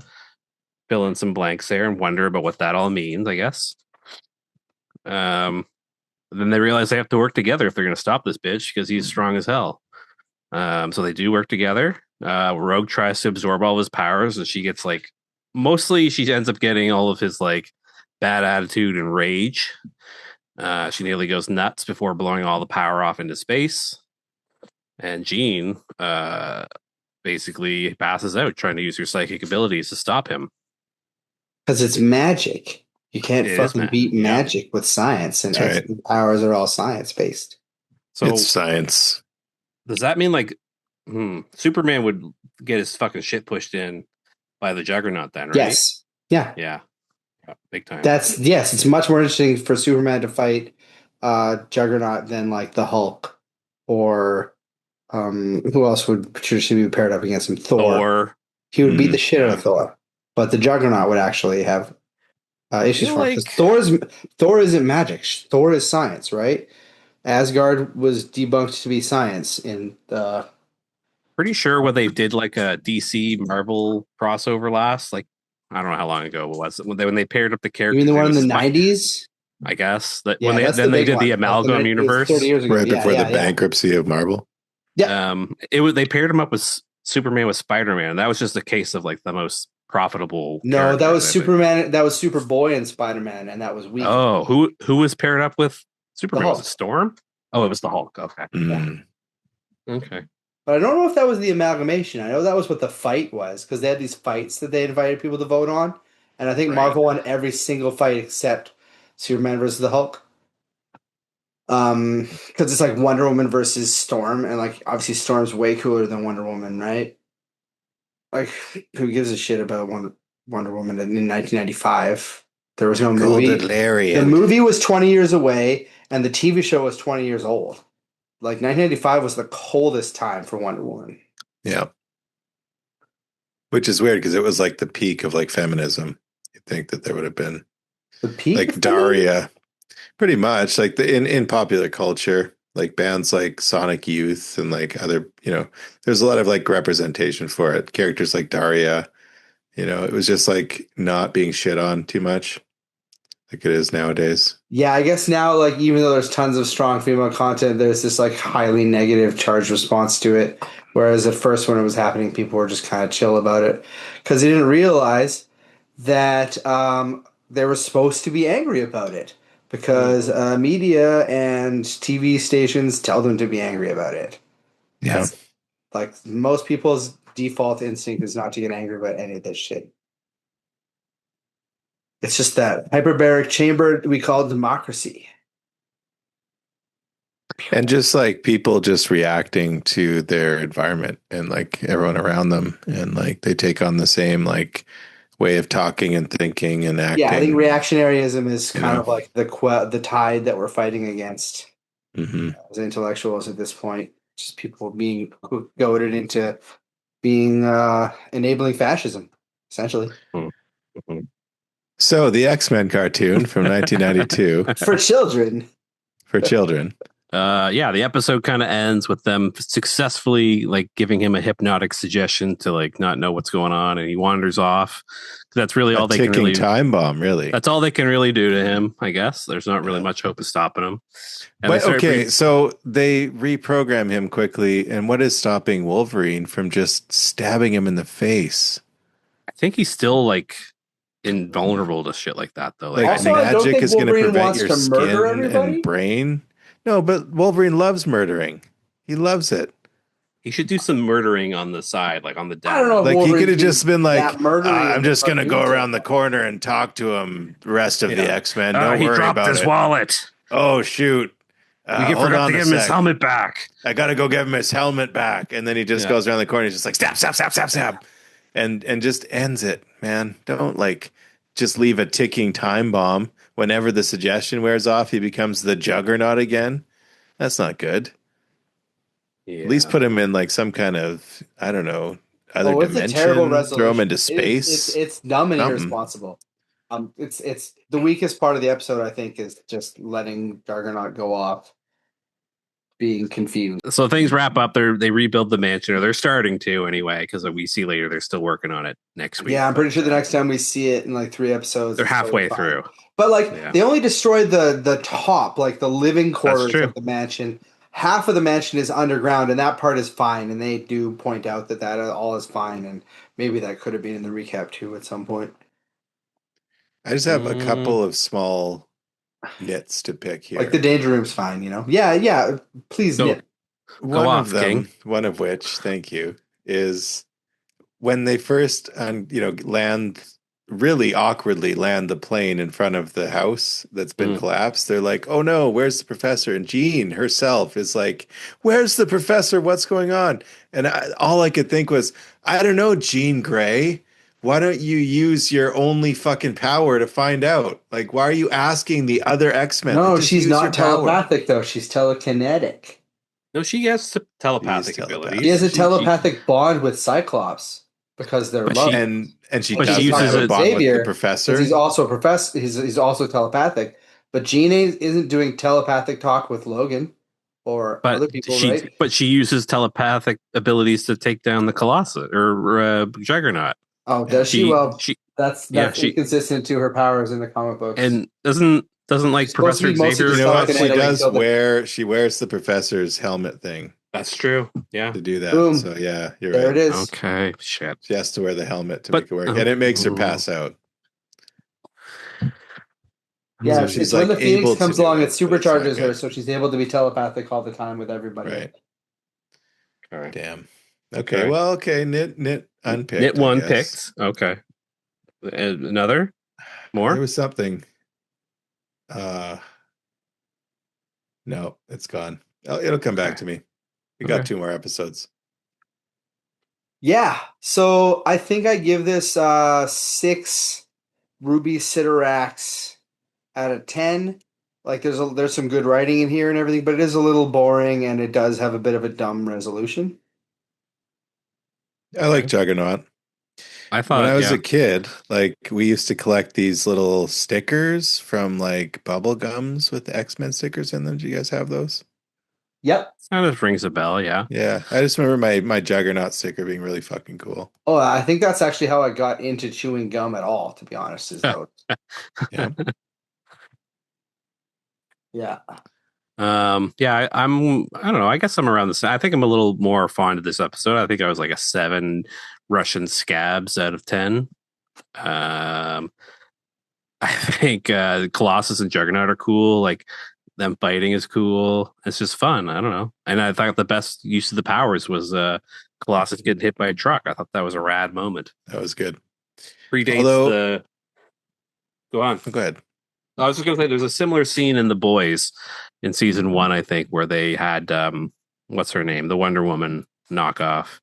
fill in some blanks there and wonder about what that all means, I guess. Then they realize they have to work together if they're going to stop this bitch because he's strong as hell. So they do work together. Rogue tries to absorb all of his powers, and she gets mostly she ends up getting all of his bad attitude and rage. She nearly goes nuts before blowing all the power off into space. And Jean basically passes out trying to use her psychic abilities to stop him. Because it's magic. You can't fucking beat Yeah. magic with science, and That's X-Men powers are all science based. So it's science. does that mean Superman would get his fucking shit pushed in by the Juggernaut then, right? Yes. Yeah. Yeah. Big time. Yes, it's much more interesting for Superman to fight Juggernaut than like the Hulk or who else would traditionally be paired up against him? Thor. He would beat the shit out of Thor. But the Juggernaut would actually have issues for him. Because Thor isn't magic. Thor is science, right? Asgard was debunked to be science in the. Pretty sure when they did a DC Marvel crossover last, I don't know how long ago it was when they paired up the characters. You mean the one in the 90s? I guess that Yeah, they did the amalgam universe 30 years ago. Right before the bankruptcy of Marvel. Yeah. They paired him up with Superman with Spider-Man. That was just a case of the most profitable. No, that was Superman. That was Superboy and Spider-Man, and that was weak. Oh, who was paired up with Superman? Was it Storm? Oh, it was the Hulk. Okay. Okay. But I don't know if that was the amalgamation. I know that was what the fight was because they had these fights that they invited people to vote on, and I think Marvel won every single fight except Superman versus the Hulk. Because it's Wonder Woman versus Storm, and obviously Storm's way cooler than Wonder Woman, right? Who gives a shit about Wonder Woman in 1995? There was no movie. The movie was 20 years away, and the TV show was 20 years old. 1995 was the coldest time for Wonder Woman. Yeah. Which is weird because it was the peak of feminism. You'd think that there would have been the peak Daria. Pretty much in popular culture, bands like Sonic Youth and other, there's a lot of representation for it. Characters like Daria, it was just not being shit on too much like it is nowadays. Yeah, I guess now, even though there's tons of strong female content, there's this highly negative charged response to it. Whereas at first when it was happening, people were just kind of chill about it because they didn't realize that they were supposed to be angry about it. Because media and TV stations tell them to be angry about it. Yeah. Most people's default instinct is not to get angry about any of this shit. It's just that hyperbaric chamber we call democracy. And just like people just reacting to their environment and like everyone around them, and like they take on the same like way of talking and thinking and acting. Yeah, I think reactionaryism is kind of like the tide that we're fighting against as intellectuals at this point. Just people being goaded into being enabling fascism, essentially. Mm-hmm. So the X-Men cartoon from 1992 For children. for children. The episode kind of ends with them successfully like giving him a hypnotic suggestion to like not know what's going on, and he wanders off. That's really all they can really time bomb. Really, that's all they can really do to him. I guess there's not really much hope of stopping him. And but okay, so they reprogram him quickly, and what is stopping Wolverine from just stabbing him in the face? I think he's still like invulnerable to shit like that, though. Like also, magic is going to prevent your skin and brain. No, but Wolverine loves murdering. He loves it. He should do some murdering on the side, like on the down. I don't know. Like he could have just been like, I'm just going to go around the corner and talk to him. The rest of the X-Men. Don't he worry dropped about his it. wallet. Oh shoot! We forgot to give him his helmet back. I got to go give him his helmet back, and then he just goes around the corner. He's just like stab, stab, stab, stab, stab, and just ends it. Man, don't like just leave a ticking time bomb. Whenever the suggestion wears off, he becomes the Juggernaut again. That's not good. Yeah. At least put him in like some kind of, I don't know, other dimension. It's a terrible resolution. Throw him into space. It's dumb and irresponsible. It's the weakest part of the episode, I think, is just letting Juggernaut go off, being confused. So things wrap up. They rebuild the mansion, or they're starting to anyway, because we see later they're still working on it next week. Yeah, I'm pretty sure the next time we see it in like 3 episodes, they're halfway through. But like they only destroyed the top, like the living quarters of the mansion. Half of the mansion is underground, and that part is fine. And they do point out that all is fine, and maybe that could have been in the recap too at some point. I just have a couple of small nits to pick here. Like the danger room's fine, you know. Yeah. Please nit. One of them, one of which, thank you, is when they first really awkwardly land the plane in front of the house that's been collapsed. They're like, oh no, where's the professor? And Jean herself is like, where's the professor? What's going on? And all I could think was, I don't know, Jean Grey. Why don't you use your only fucking power to find out? Like, why are you asking the other X-Men? No, she's not telepathic, though. She's telekinetic. No, she has telepathic abilities. She has a telepathic bond with Cyclops because they're love. And she uses a bond with the professor. He's also a professor. He's also telepathic. But Jean isn't doing telepathic talk with Logan or other people, right? But she uses telepathic abilities to take down the Colossus or Juggernaut. Oh, does she? Well, that's inconsistent to her powers in the comic books. And doesn't like Professor Xavier? You know what she does wear? She wears the professor's helmet thing. That's true. Yeah, to do that. Boom. So yeah, you're there right. It is. Okay, shit. She has to wear the helmet to make it work, and it makes her pass out. Yeah, so she's like when the Phoenix comes along, it supercharges her, so she's able to be telepathic all the time with everybody. Right. All right. Damn. Okay. Well, okay. Knit unpicked. Knit one picked. Okay. Another? More? There was something. No, it's gone. It'll come back to me. We got 2 more episodes. Yeah. So I think I give this 6 Ruby Sidorax out of 10. Like there's some good writing in here and everything, but it is a little boring and it does have a bit of a dumb resolution. I like Juggernaut. I thought when I was a kid, like we used to collect these little stickers from like bubble gums with the X-Men stickers in them. Do you guys have those? Yep. That just rings a bell, yeah. Yeah. I just remember my Juggernaut sticker being really fucking cool. Oh, I think that's actually how I got into chewing gum at all, to be honest. Yeah. Yeah. I don't know. I guess I'm around the same. I think I'm a little more fond of this episode. I think I was like a 7 Russian scabs out of 10. I think Colossus and Juggernaut are cool. Like them fighting is cool. It's just fun. I don't know. And I thought the best use of the powers was Colossus getting hit by a truck. I thought that was a rad moment. That was good. Predates Go on. Go ahead. I was just going to say there's a similar scene in The Boys in season 1, I think, where they had what's her name, the Wonder Woman knockoff.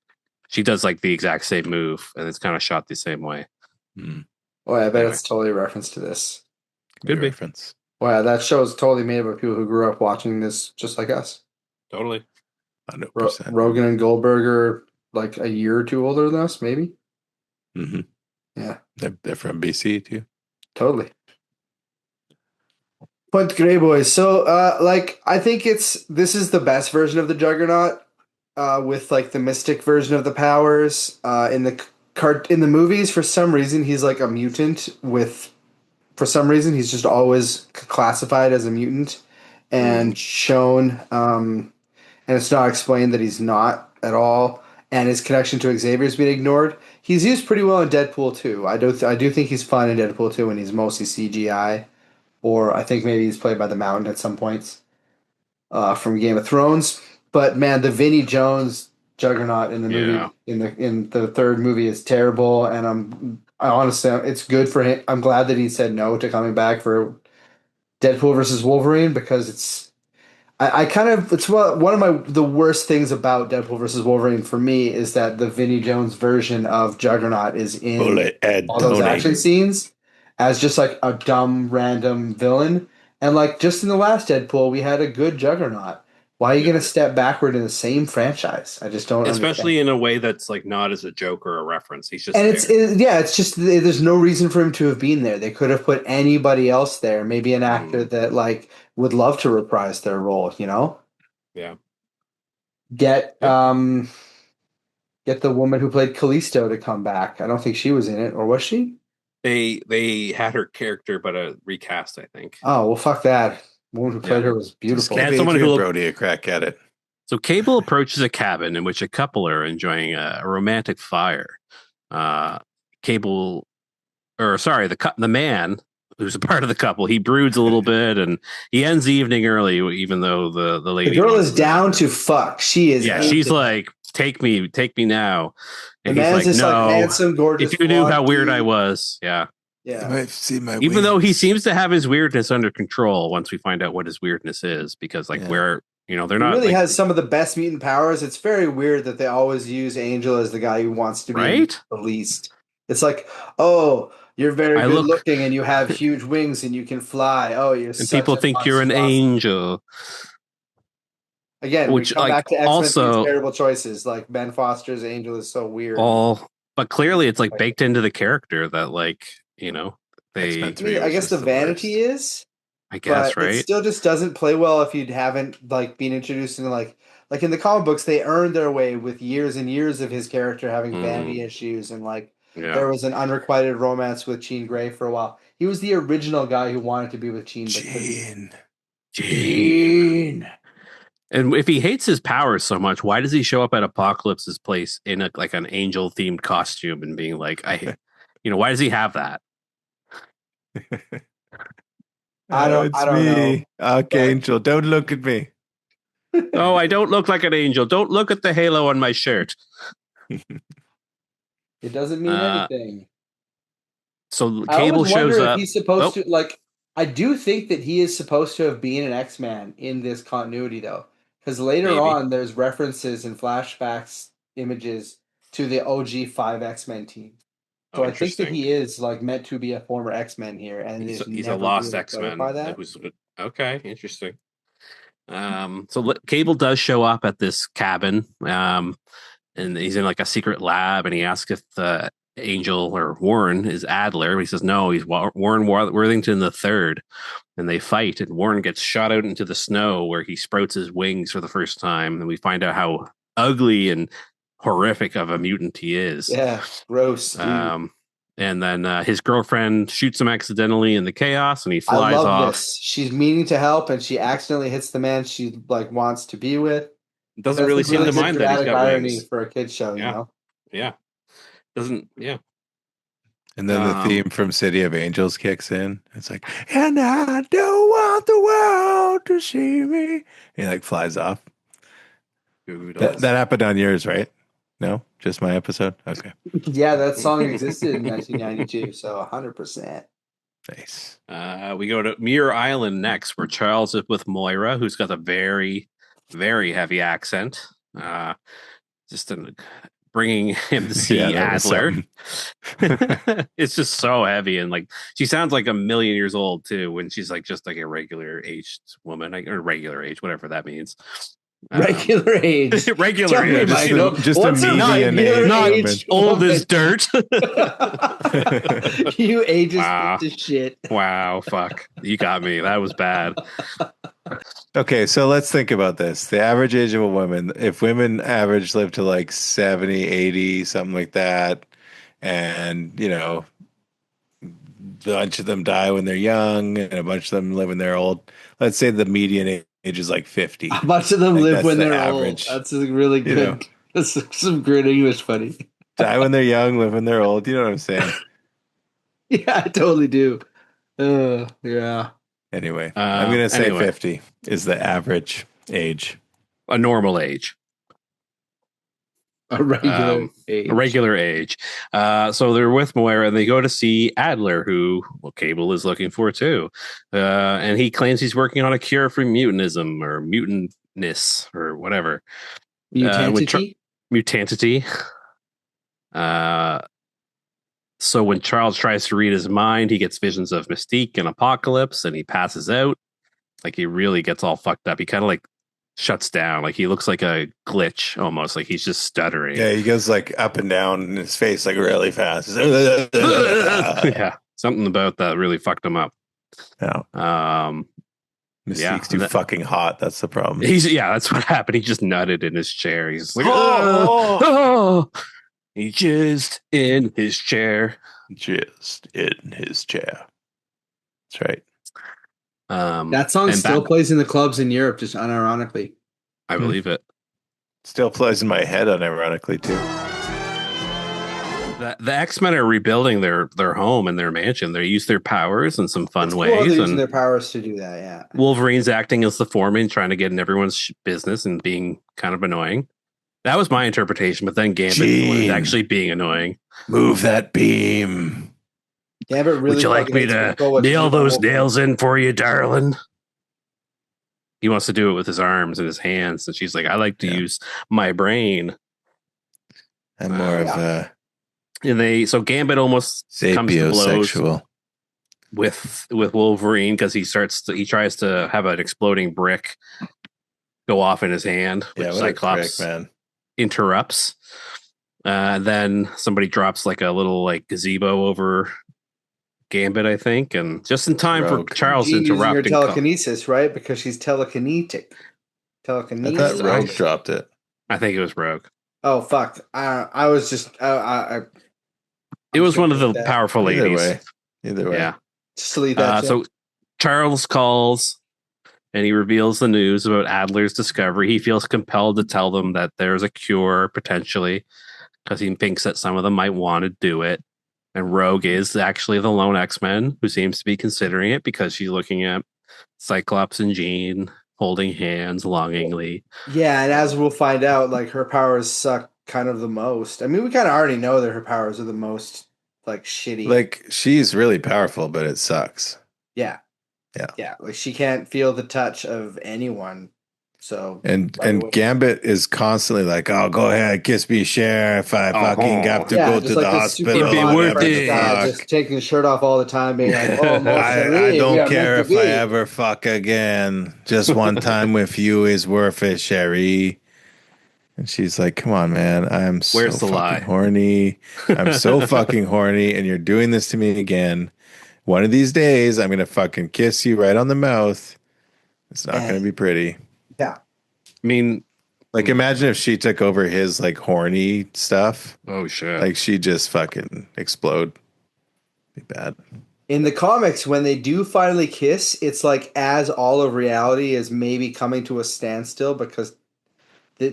She does like the exact same move, and it's kind of shot the same way. Oh, I bet Anyway. it's totally a reference to this. Could be reference. Wow, that show is totally made by people who grew up watching this, just like us. Totally. 100%. Rogan and Goldberg are like a year or two older than us, maybe. Mm-hmm. Yeah, they're from BC too. Totally. But Grey Boys. So, I think this is the best version of the Juggernaut, with like the Mystic version of the powers. In the movies, for some reason, he's like a mutant with. For some reason, he's just always classified as a mutant and shown, and it's not explained that he's not at all. And his connection to Xavier's being ignored. He's used pretty well in Deadpool 2. I do think he's fun in Deadpool 2 when he's mostly CGI. Or I think maybe he's played by the Mountain at some points from Game of Thrones. But man, the Vinnie Jones Juggernaut in the movie in the third movie is terrible, and I honestly, it's good for him. I'm glad that he said no to coming back for Deadpool versus Wolverine, because it's one of the worst things about Deadpool versus Wolverine for me is that the Vinnie Jones version of Juggernaut is in all those action scenes as just like a dumb random villain. And like just in the last Deadpool, we had a good Juggernaut. Why are you going to step backward in the same franchise? I just don't Especially understand. in a way that's like not as a joke or a reference. He's just And there. it's just there's no reason for him to have been there. They could have put anybody else there, maybe an actor that like would love to reprise their role, you know? Yeah. Get the woman who played Callisto to come back. I don't think she was in it, or was she? They had her character, but recast, I think. Oh well, fuck that. The woman who played her was beautiful. Just give someone who Brody a crack at it. So Cable approaches a cabin in which a couple are enjoying a romantic fire. The man who's a part of the couple, he broods a little bit, and he ends the evening early, even though the lady, the girl is down to fuck. She is. Yeah, she's like, take me now. And the he's man's like, just no, like handsome, gorgeous. If you knew how weird I was, yeah. You might see my Even though he wings. seems to have his weirdness under control once we find out what his weirdness is, because they're not. He really like, has some of the best mutant powers. It's very weird that they always use Angel as the guy who wants to be the least. It's like, oh, you're very good looking and you have huge wings and you can fly. Oh, you're and people think you're an angel. Again, which we come back to X-Men terrible choices. Like Ben Foster's Angel is so weird. But clearly it's like baked into the character that they. I guess the vanity is. I guess, but right? It still just doesn't play well if you haven't been introduced into like in the comic books, they earned their way with years and years of his character having vanity issues, and there was an unrequited romance with Jean Grey for a while. He was the original guy who wanted to be with Jean. And if he hates his powers so much, why does he show up at Apocalypse's place in an angel themed costume and being like, why does he have that? I don't know. Archangel, don't look at me. Oh, I don't look like an angel. Don't look at the halo on my shirt. It doesn't mean anything. So Cable shows up. If he's supposed to I do think that he is supposed to have been an X-Man in this continuity, though, because later on there's references and flashbacks images to the OG 5 X-Men team. So I think that he is meant to be a former X-Men here, and he's a lost X-Men. Okay, interesting. So Cable does show up at this cabin, and he's in a secret lab, and he asks if Angel or Warren is Adler. He says no, he's Warren Worthington the Third, and they fight, and Warren gets shot out into the snow where he sprouts his wings for the first time, and we find out how ugly and horrific of a mutant he is. Yeah, gross. And then his girlfriend shoots him accidentally in the chaos, and he flies off. I love this. She's meaning to help, and she accidentally hits the man she wants to be with. Doesn't really seem to mind that he's got wings for a kid show, you know? Yeah. Doesn't. And then the theme from City of Angels kicks in. It's like, and I don't want the world to see me. And he flies off. That happened on yours, right? No, just my episode. Okay. Yeah, that song existed in 1992, so 100%. Nice. We go to Muir Island next, where Charles is with Moira, who's got a very, very heavy accent. Just bringing him to see that was Adler. something. It's just so heavy, and like she sounds like a million years old too when she's like just like a regular aged woman, or regular age, whatever that means. Regular age. Regular Tell me, age, Michael, just a what's a median regular age not age old woman? as dirt. You ageist Wow. piece of shit. Wow, fuck, you got me. That was bad. Okay, so let's think about this. The average age of a woman, if women average live to like 70, 80, something like that, and, a bunch of them die when they're young and a bunch of them live when they're old. Let's say the median age is like 50. A bunch of them Like, live that's when the they're average, old. That's a really you know. good. That's some good English, funny. Die when they're young, live when they're old. You know what I'm saying? Yeah, I totally do. Yeah. Anyway, I'm going to say Anyway. 50 is the average age. A normal age. A regular age. A regular age. So they're with Moira and they go to see Adler, who Cable is looking for too. And he claims he's working on a cure for mutanism or mutantness or whatever. Mutantity? Mutantity. So when Charles tries to read his mind, he gets visions of Mystique and Apocalypse and he passes out. Like he really gets all fucked up. He kind of like shuts down. Like he looks like a glitch almost. Like he's just stuttering. Yeah, he goes like up and down in his face like really fast. Yeah, something about that really fucked him up. Yeah. Mystique's too fucking hot. That's the problem. That's what happened. He just nutted in his chair. He's like, oh. He jizzed in his chair. Just in his chair. That's right. That song still plays in the clubs in Europe, just unironically. I believe it. Still plays in my head, unironically, too. The X-Men are rebuilding their home and their mansion. They use their powers in some fun ways. They're using their powers to do that, yeah. Wolverine's acting as the foreman, trying to get in everyone's business and being kind of annoying. That was my interpretation, but then Gambit was actually being annoying. Move that beam. Gambit really Would you like me to nail those nails in for you, darling? He wants to do it with his arms and his hands, and she's like, I like to use my brain. I'm more of a... So Gambit almost comes to blows with Wolverine because he tries to have an exploding brick go off in his hand, which Cyclops interrupts. Then somebody drops like a little like gazebo over Gambit, I think, and just in time for Charles to interrupt. Her telekinesis, right? Because she's telekinetic. I thought Rogue dropped it. I think it was Rogue. Oh fuck! I was just it was one of the powerful ladies. Either way, yeah. Just delete that. So Charles calls and he reveals the news about Adler's discovery. He feels compelled to tell them that there's a cure potentially because he thinks that some of them might want to do it. And Rogue is actually the lone X-Men who seems to be considering it because she's looking at Cyclops and Jean holding hands longingly. Yeah, and as we'll find out, like her powers suck kind of the most. I mean, we kind of already know that her powers are the most like shitty. Like she's really powerful, but it sucks. Yeah. Like she can't feel the touch of anyone. So and Gambit is constantly like, "Oh, go ahead, kiss me, Sheriff. I fucking got to go to the hospital. It'd be worth it." Just taking his shirt off all the time, being like, "Oh, I don't care if I ever fuck again. Just one time with you is worth it, Sherry." And she's like, "Come on, man. I'm so fucking horny. I'm so fucking horny, and you're doing this to me again. One of these days, I'm gonna fucking kiss you right on the mouth. It's not gonna be pretty." Yeah. I mean, like imagine if she took over his like horny stuff. Oh shit. Like she just fucking explode. Be bad. In the comics, when they do finally kiss, it's like as all of reality is maybe coming to a standstill because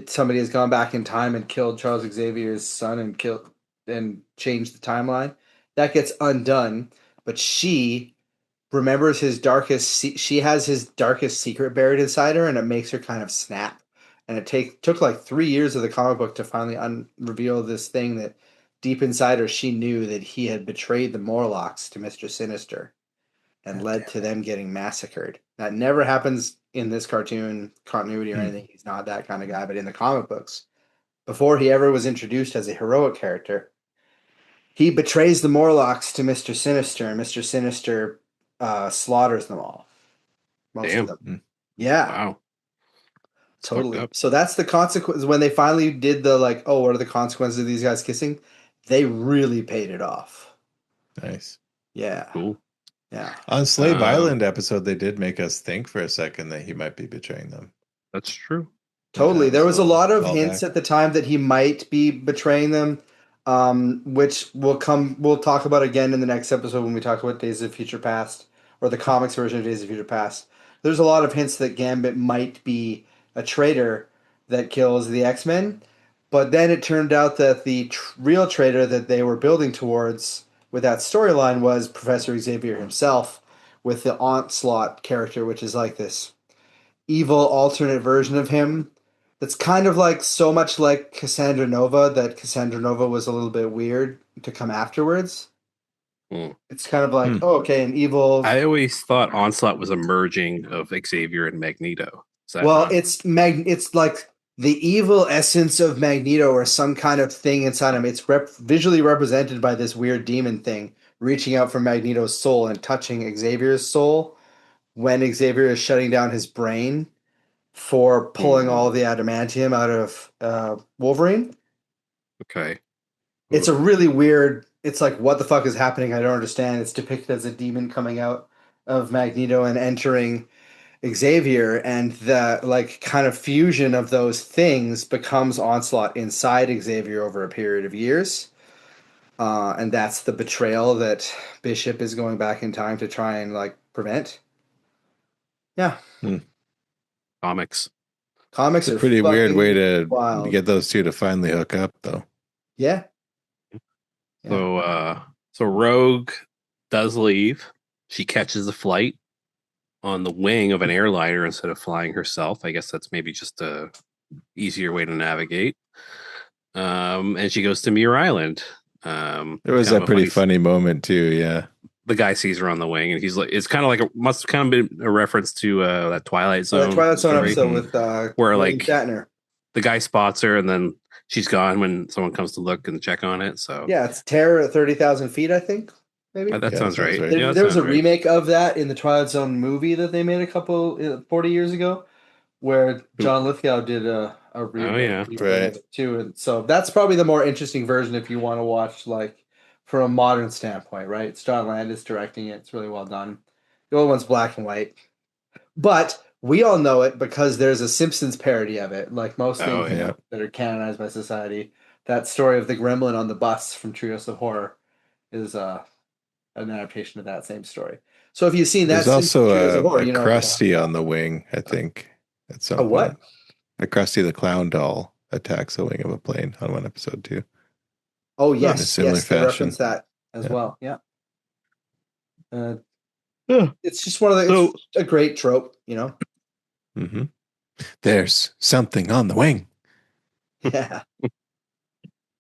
somebody has gone back in time and killed Charles Xavier's son and changed the timeline. That gets undone, but she remembers she has his darkest secret buried inside her, and it makes her kind of snap. And it took like 3 years of the comic book to finally reveal this thing that deep inside her she knew that he had betrayed the Morlocks to Mr. Sinister. and led to them getting massacred. That never happens in this cartoon continuity or anything. He's not that kind of guy, but in the comic books, before he ever was introduced as a heroic character, he betrays the Morlocks to Mr. Sinister, and Mr. Sinister slaughters them all. Most Damn. of them. Yeah. Wow. Totally. So that's the consequence. When they finally did the like, oh, what are the consequences of these guys kissing? They really paid it off. Nice. Yeah. Cool. Yeah. On Slave Island episode, they did make us think for a second that he might be betraying them. That's true. Totally. There was a lot of hints back at the time that he might be betraying them, which we'll talk about again in the next episode when we talk about Days of Future Past, or the comics version of Days of Future Past. There's a lot of hints that Gambit might be a traitor that kills the X-Men, but then it turned out that the real traitor that they were building towards with that storyline was Professor Xavier himself, with the Onslaught character, which is like this evil alternate version of him that's kind of like so much like Cassandra Nova that Cassandra Nova was a little bit weird to come afterwards. It's kind of like, oh, okay, an evil. I always thought Onslaught was a merging of Xavier and Magneto. Well, it's like the evil essence of Magneto or some kind of thing inside him. It's visually represented by this weird demon thing reaching out from Magneto's soul and touching Xavier's soul when Xavier is shutting down his brain for pulling all the adamantium out of Wolverine. Okay. It's a really weird. It's like, what the fuck is happening? I don't understand. It's depicted as a demon coming out of Magneto and entering Xavier, and the like kind of fusion of those things becomes Onslaught inside Xavier over a period of years. And that's the betrayal that Bishop is going back in time to try and like prevent. Yeah. Comics. Comics it's a are pretty weird way to wild. get those two to finally hook up, though. Yeah. So Rogue does leave. She catches a flight on the wing of an airliner instead of flying herself. I guess that's maybe just a easier way to navigate. And she goes to Muir Island. There was a pretty funny moment too. Yeah. The guy sees her on the wing, and he's like, it's kind of like must kind of be a reference to that Twilight Zone. The Twilight Zone story, episode with where William like Shatner. The guy spots her, and then she's gone when someone comes to look and check on it. So yeah, it's Terror at 30,000 feet, I think. Maybe that sounds right. There was a remake of that in the Twilight Zone movie that they made a couple 40 years ago, where John Lithgow did a remake of it too, and so that's probably the more interesting version if you want to watch like from a modern standpoint, right? It's John Landis directing it. It's really well done. The old one's black and white, but we all know it because there's a Simpsons parody of it. Like most things that are canonized by society, that story of the gremlin on the bus from Trios of Horror is an adaptation of that same story. So if you've seen that, there's also a Krusty on the wing. I think at some point. What? A Krusty the Clown doll attacks the wing of a plane on one episode too. Oh yes, in a similar fashion. They reference that as well. Yeah. It's just one of the it's a great trope, you know. Mm-hmm. There's something on the wing. Yeah.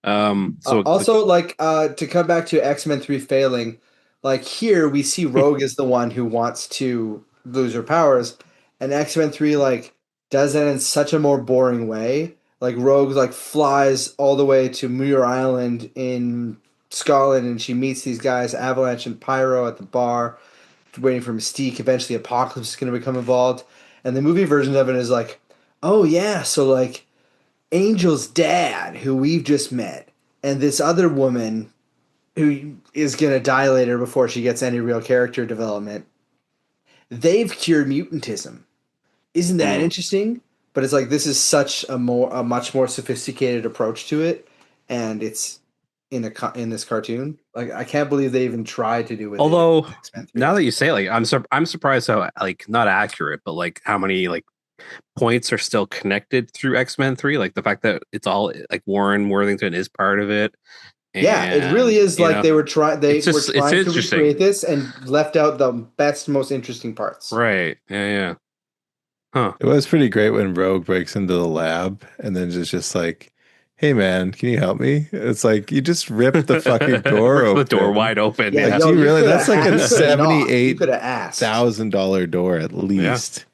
So also, like, to come back to X-Men 3 failing, like here we see Rogue is the one who wants to lose her powers, and X-Men 3 like does that in such a more boring way. Like Rogue like flies all the way to Muir Island in Scotland, and she meets these guys, Avalanche and Pyro, at the bar, waiting for Mystique. Eventually, Apocalypse is going to become involved, and the movie version of it is like, oh yeah, so like Angel's dad, who we've just met, and this other woman who is going to die later before she gets any real character development, they've cured mutantism. Isn't that interesting? But it's like this is such a much more sophisticated approach to it, and it's in this cartoon. Like I can't believe they even tried to do it. Although now that you say it, like I'm surprised how like not accurate, but like how many like points are still connected through X-Men 3. Like the fact that it's all like Warren Worthington is part of it. And, yeah, it really is like they were trying. They were trying to recreate this and left out the best, most interesting parts. Right? Yeah. Huh. It was pretty great when Rogue breaks into the lab and then just like hey man, can you help me? It's like you just ripped the fucking door Ripped open. the door wide open. Yeah, Like, yo, do you you really? coulda That's like had- a you coulda knocked. You $78,000 coulda asked. door at least. It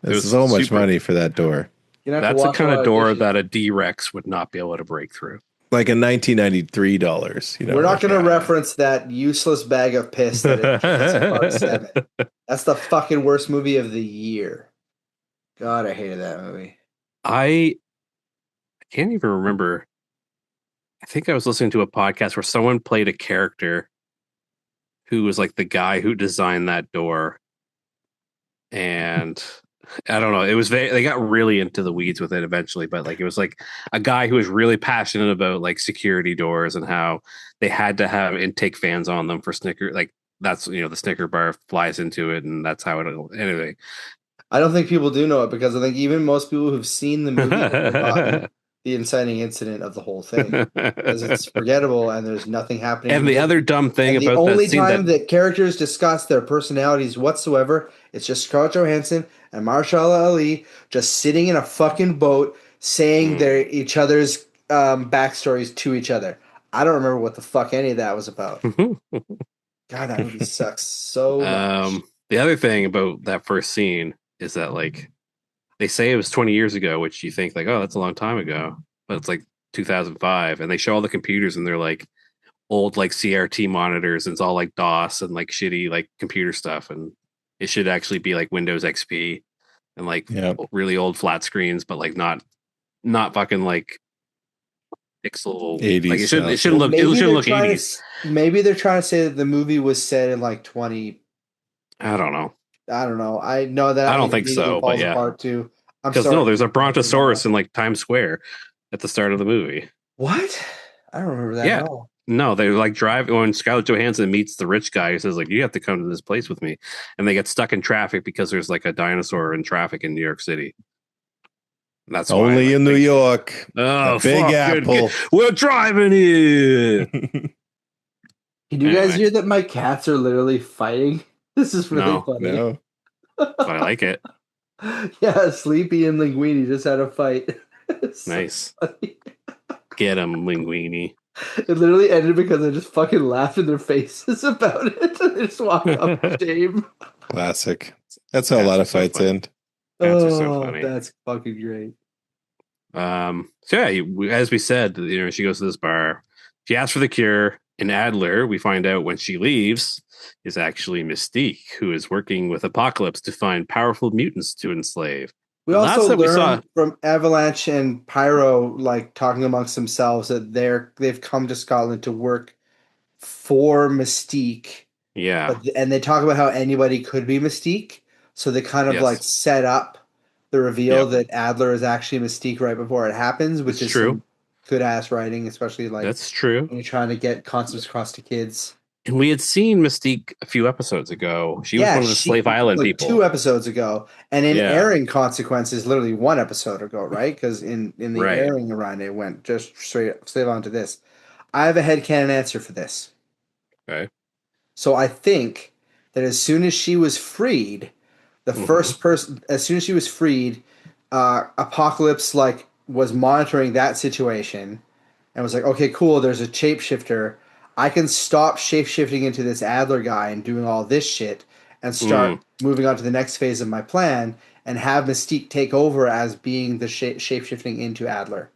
That's was so much super. money for that door. You're gonna have to That's the wash kind a of lot door dishes. that a D-Rex would not be able to break through. Like a $1993, you know. We're not like, going to yeah. reference that useless bag of piss that is Jurassic Park 7. That's the fucking worst movie of the year. God, I hated that movie. I can't even remember. I think I was listening to a podcast where someone played a character who was like the guy who designed that door. And I don't know. It was they got really into the weeds with it eventually, but like it was like a guy who was really passionate about like security doors and how they had to have intake fans on them for Snicker. Like that's the Snicker bar flies into it, and that's how it. Anyway, I don't think people do know it because I think even most people who've seen the movie have forgotten the inciting incident of the whole thing because it's forgettable and there's nothing happening. And the other dumb thing and about the only that scene time that characters discuss their personalities whatsoever, it's just Scarlett Johansson and Mahershala Ali just sitting in a fucking boat saying their each other's backstories to each other. I don't remember what the fuck any of that was about. God, that movie sucks so much. The other thing about that first scene is that like they say it was 20 years ago, which you think like, oh, that's a long time ago, but it's like 2005, and they show all the computers and they're like old like CRT monitors, and it's all like DOS and like shitty like computer stuff, and it should actually be like Windows XP and like really old flat screens, but like not fucking like pixel 80s like it shouldn't stuff. look it shouldn't look 80s. Maybe they're trying to say that the movie was set in like 20. I don't know. I know that I don't think so, but falls yeah. apart too. Because no, there's a brontosaurus in like Times Square at the start of the movie. What? I don't remember that at all. No, they like drive when Scarlett Johansson meets the rich guy who says like, you have to come to this place with me, and they get stuck in traffic because there's like a dinosaur in traffic in New York City. That's only in New York. Oh, Big Apple. We're driving here. Can you guys hear that my cats are literally fighting? This is really funny. No. But I like it. Yeah, Sleepy and Linguini just had a fight. Nice. Get him, Linguini. It literally ended because I just fucking laughed in their faces about it. They just walked up shame. Classic. That's how a lot of fights end. Cats are so funny. That's fucking great. So yeah, as we said, she goes to this bar. She asks for the cure. In Adler, we find out when she leaves is actually Mystique, who is working with Apocalypse to find powerful mutants to enslave. We also learned from Avalanche and Pyro, like talking amongst themselves, that they've come to Scotland to work for Mystique. Yeah, and they talk about how anybody could be Mystique, so they kind of like set up the reveal that Adler is actually Mystique right before it happens, which is true. Good ass writing, especially like that's true. When you're trying to get concepts across to kids. And we had seen Mystique a few episodes ago. She was one of the Slave Island people. 2 episodes ago. And in Airing Consequences, literally 1 episode ago, right? Because in the airing around it went just straight on to this. I have a headcanon answer for this. Okay. So I think that as soon as she was freed, Apocalypse like was monitoring that situation and was like, okay, cool, there's a shapeshifter. I can stop shapeshifting into this Adler guy and doing all this shit and start moving on to the next phase of my plan and have Mystique take over as being the shapeshifting into Adler.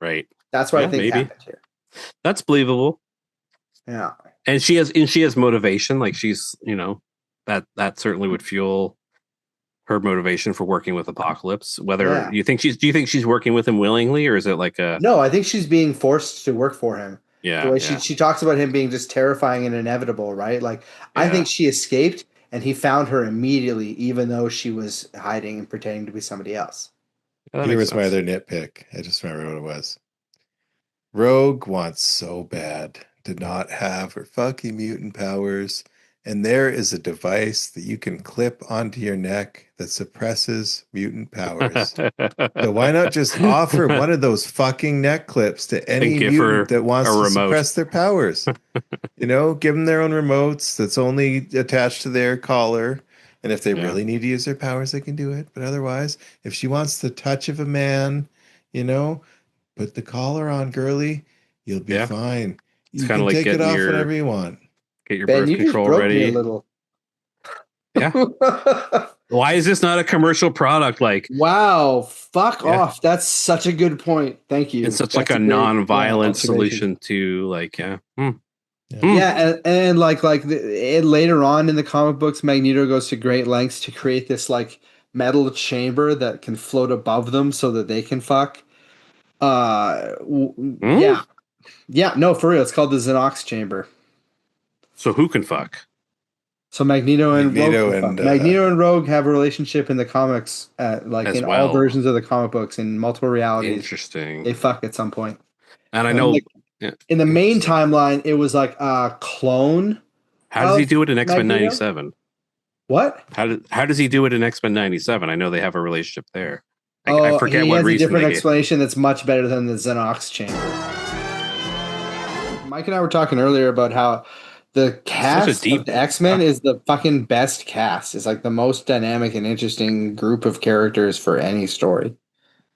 Right. That's what I think happened here. That's believable. Yeah. And she has motivation. Like she's, that certainly would fuel her motivation for working with Apocalypse. Whether do you think she's working with him willingly, or is it like a? No, I think she's being forced to work for him. Yeah. The way she talks about him being just terrifying and inevitable, right? Like I think she escaped and he found her immediately, even though she was hiding and pretending to be somebody else. Here was my other nitpick. I just remember what it was. Rogue wants so bad to not have her fucking mutant powers. And there is a device that you can clip onto your neck that suppresses mutant powers. So why not just offer one of those fucking neck clips to any mutant that wants to suppress their powers? Give them their own remotes that's only attached to their collar. And if they really need to use their powers, they can do it. But otherwise, if she wants the touch of a man, Put the collar on, girly. You'll be Yeah. fine. It's You kind of can like take it getting off your whenever you want. get your Ben, birth you just control broke me a ready. little. Yeah. Why is this not a commercial product? Like Wow, fuck Yeah. off. That's such a good point. Thank you. it's such That's like a great, non-violent observation. solution to like Yeah. Yeah, and later on in the comic books, Magneto goes to great lengths to create this like metal chamber that can float above them so that they can fuck. Yeah, no, for real. It's called the Xenox chamber. So who can fuck? So Magneto and Magneto Rogue can and, fuck. Magneto and Rogue have a relationship in the comics, like As in all well. versions of the comic books in multiple realities. Interesting. They fuck at some point. And I know Like, in the main Interesting. timeline, it was like a clone. How does he do it in X-Men Magneto? 97? What? How does he do it in X-Men 97? I know they have a relationship there. I forget he what has a reason different they gave. explanation that's much better than the Xenox chamber. Mike and I were talking earlier about how the cast of the X-Men is the fucking best cast. It's like the most dynamic and interesting group of characters for any story.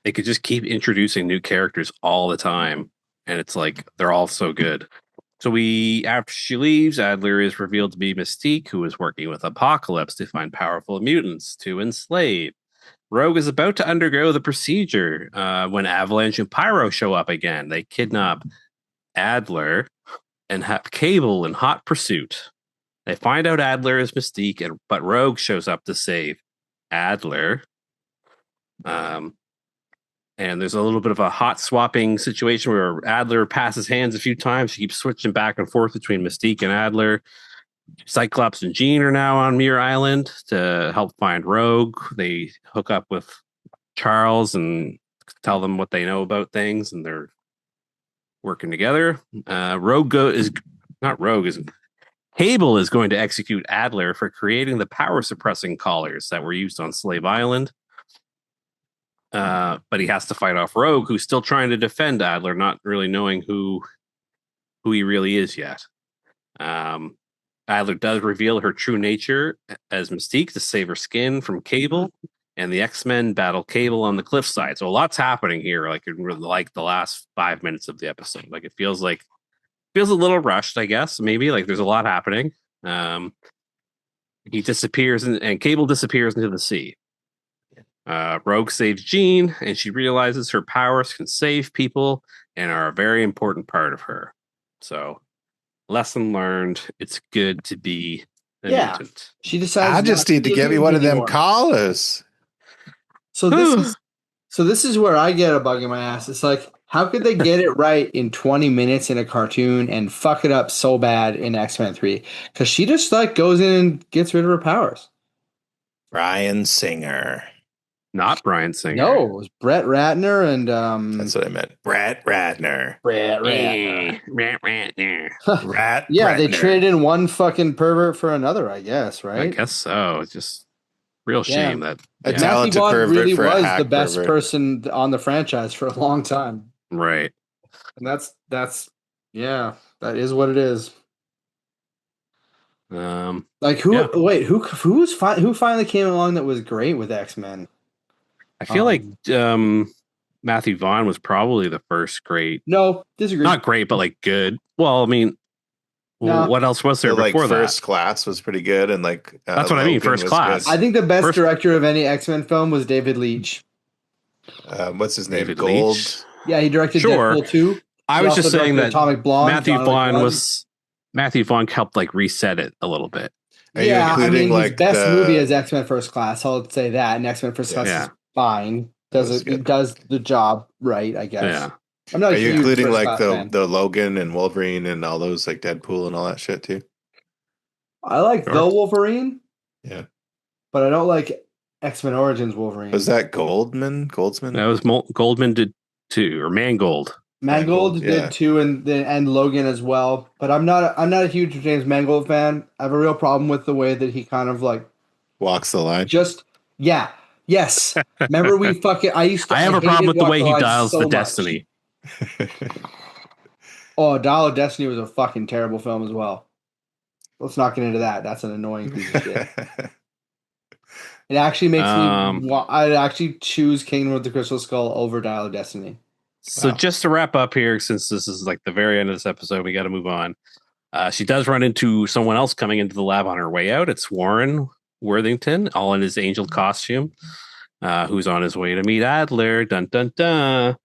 They could just keep introducing new characters all the time, and it's like they're all so good. So after she leaves, Adler is revealed to be Mystique, who is working with Apocalypse to find powerful mutants to enslave. Rogue is about to undergo the procedure when Avalanche and Pyro show up again. They kidnap Adler and have Cable in hot pursuit. They find out Adler is Mystique, but Rogue shows up to save Adler. And there's a little bit of a hot swapping situation where Adler passes hands a few times. She keeps switching back and forth between Mystique and Adler. Cyclops and Jean are now on Muir Island to help find Rogue. They hook up with Charles and tell them what they know about things, and they're working together. Cable is going to execute Adler for creating the power suppressing collars that were used on Slave Island. But he has to fight off Rogue, who's still trying to defend Adler, not really knowing who he really is yet. Adler does reveal her true nature as Mystique to save her skin from Cable, and the X-Men battle Cable on the cliffside. So a lot's happening here, like the last 5 minutes of the episode. Like it feels a little rushed, I guess. Maybe like there's a lot happening. He disappears and Cable disappears into the sea. Rogue saves Jean, and she realizes her powers can save people and are a very important part of her. So, lesson learned: it's good to be a mutant. She decides. I just need to get me one of them collars. So this is where I get a bug in my ass. It's like, how could they get it right in 20 minutes in a cartoon and fuck it up so bad in X-Men 3? Because she just like goes in and gets rid of her powers. Bryan Singer. Not Bryan Singer. No, it was Brett Ratner and that's what I meant. Brett Ratner. Yeah, they traded in one fucking pervert for another, I guess, right? I guess so. It's just real shame that a Matthew talented Vaughn pervert really for a was hack the best pervert. person on the franchise for a long time. Right. And that's yeah, that is what it is. Like who finally came along that was great with X-Men? I feel like Matthew Vaughn was probably the first great. No, disagree. Not great, but like good. Well, I mean, what else was there before that? First Class was pretty good, and like that's what I mean. First Class. Good. I think the best director of any X-Men film was David Leitch. What's his name? David Gold. Leitch? Yeah, he directed Deadpool 2. I was just saying that Atomic Blonde, Matthew Vaughn helped like reset it a little bit. Yeah, I mean, his best movie is X-Men First Class. I'll say that, and X-Men First Class is fine. Does the job right, I guess. Yeah. I'm not. Are you including like the Logan and Wolverine and all those like Deadpool and all that shit too? I like the Wolverine. Yeah, but I don't like X-Men Origins Wolverine. Was that Goldsman? That was Goldman did 2, or Mangold. Mangold did 2, and Logan as well. But I'm not a huge James Mangold fan. I have a real problem with the way that he kind of like walks the line. Yes. Remember I have a problem with the way he dials the Destiny. Dial of Destiny was a fucking terrible film as well. Let's not get into that. That's an annoying piece of shit. It actually makes me I'd actually choose Kingdom of the Crystal Skull over Dial of Destiny. So just to wrap up here, since this is like the very end of this episode, we got to move on. She does run into someone else coming into the lab on her way out. It's Warren Worthington, all in his angel costume, who's on his way to meet Adler. Dun dun dun.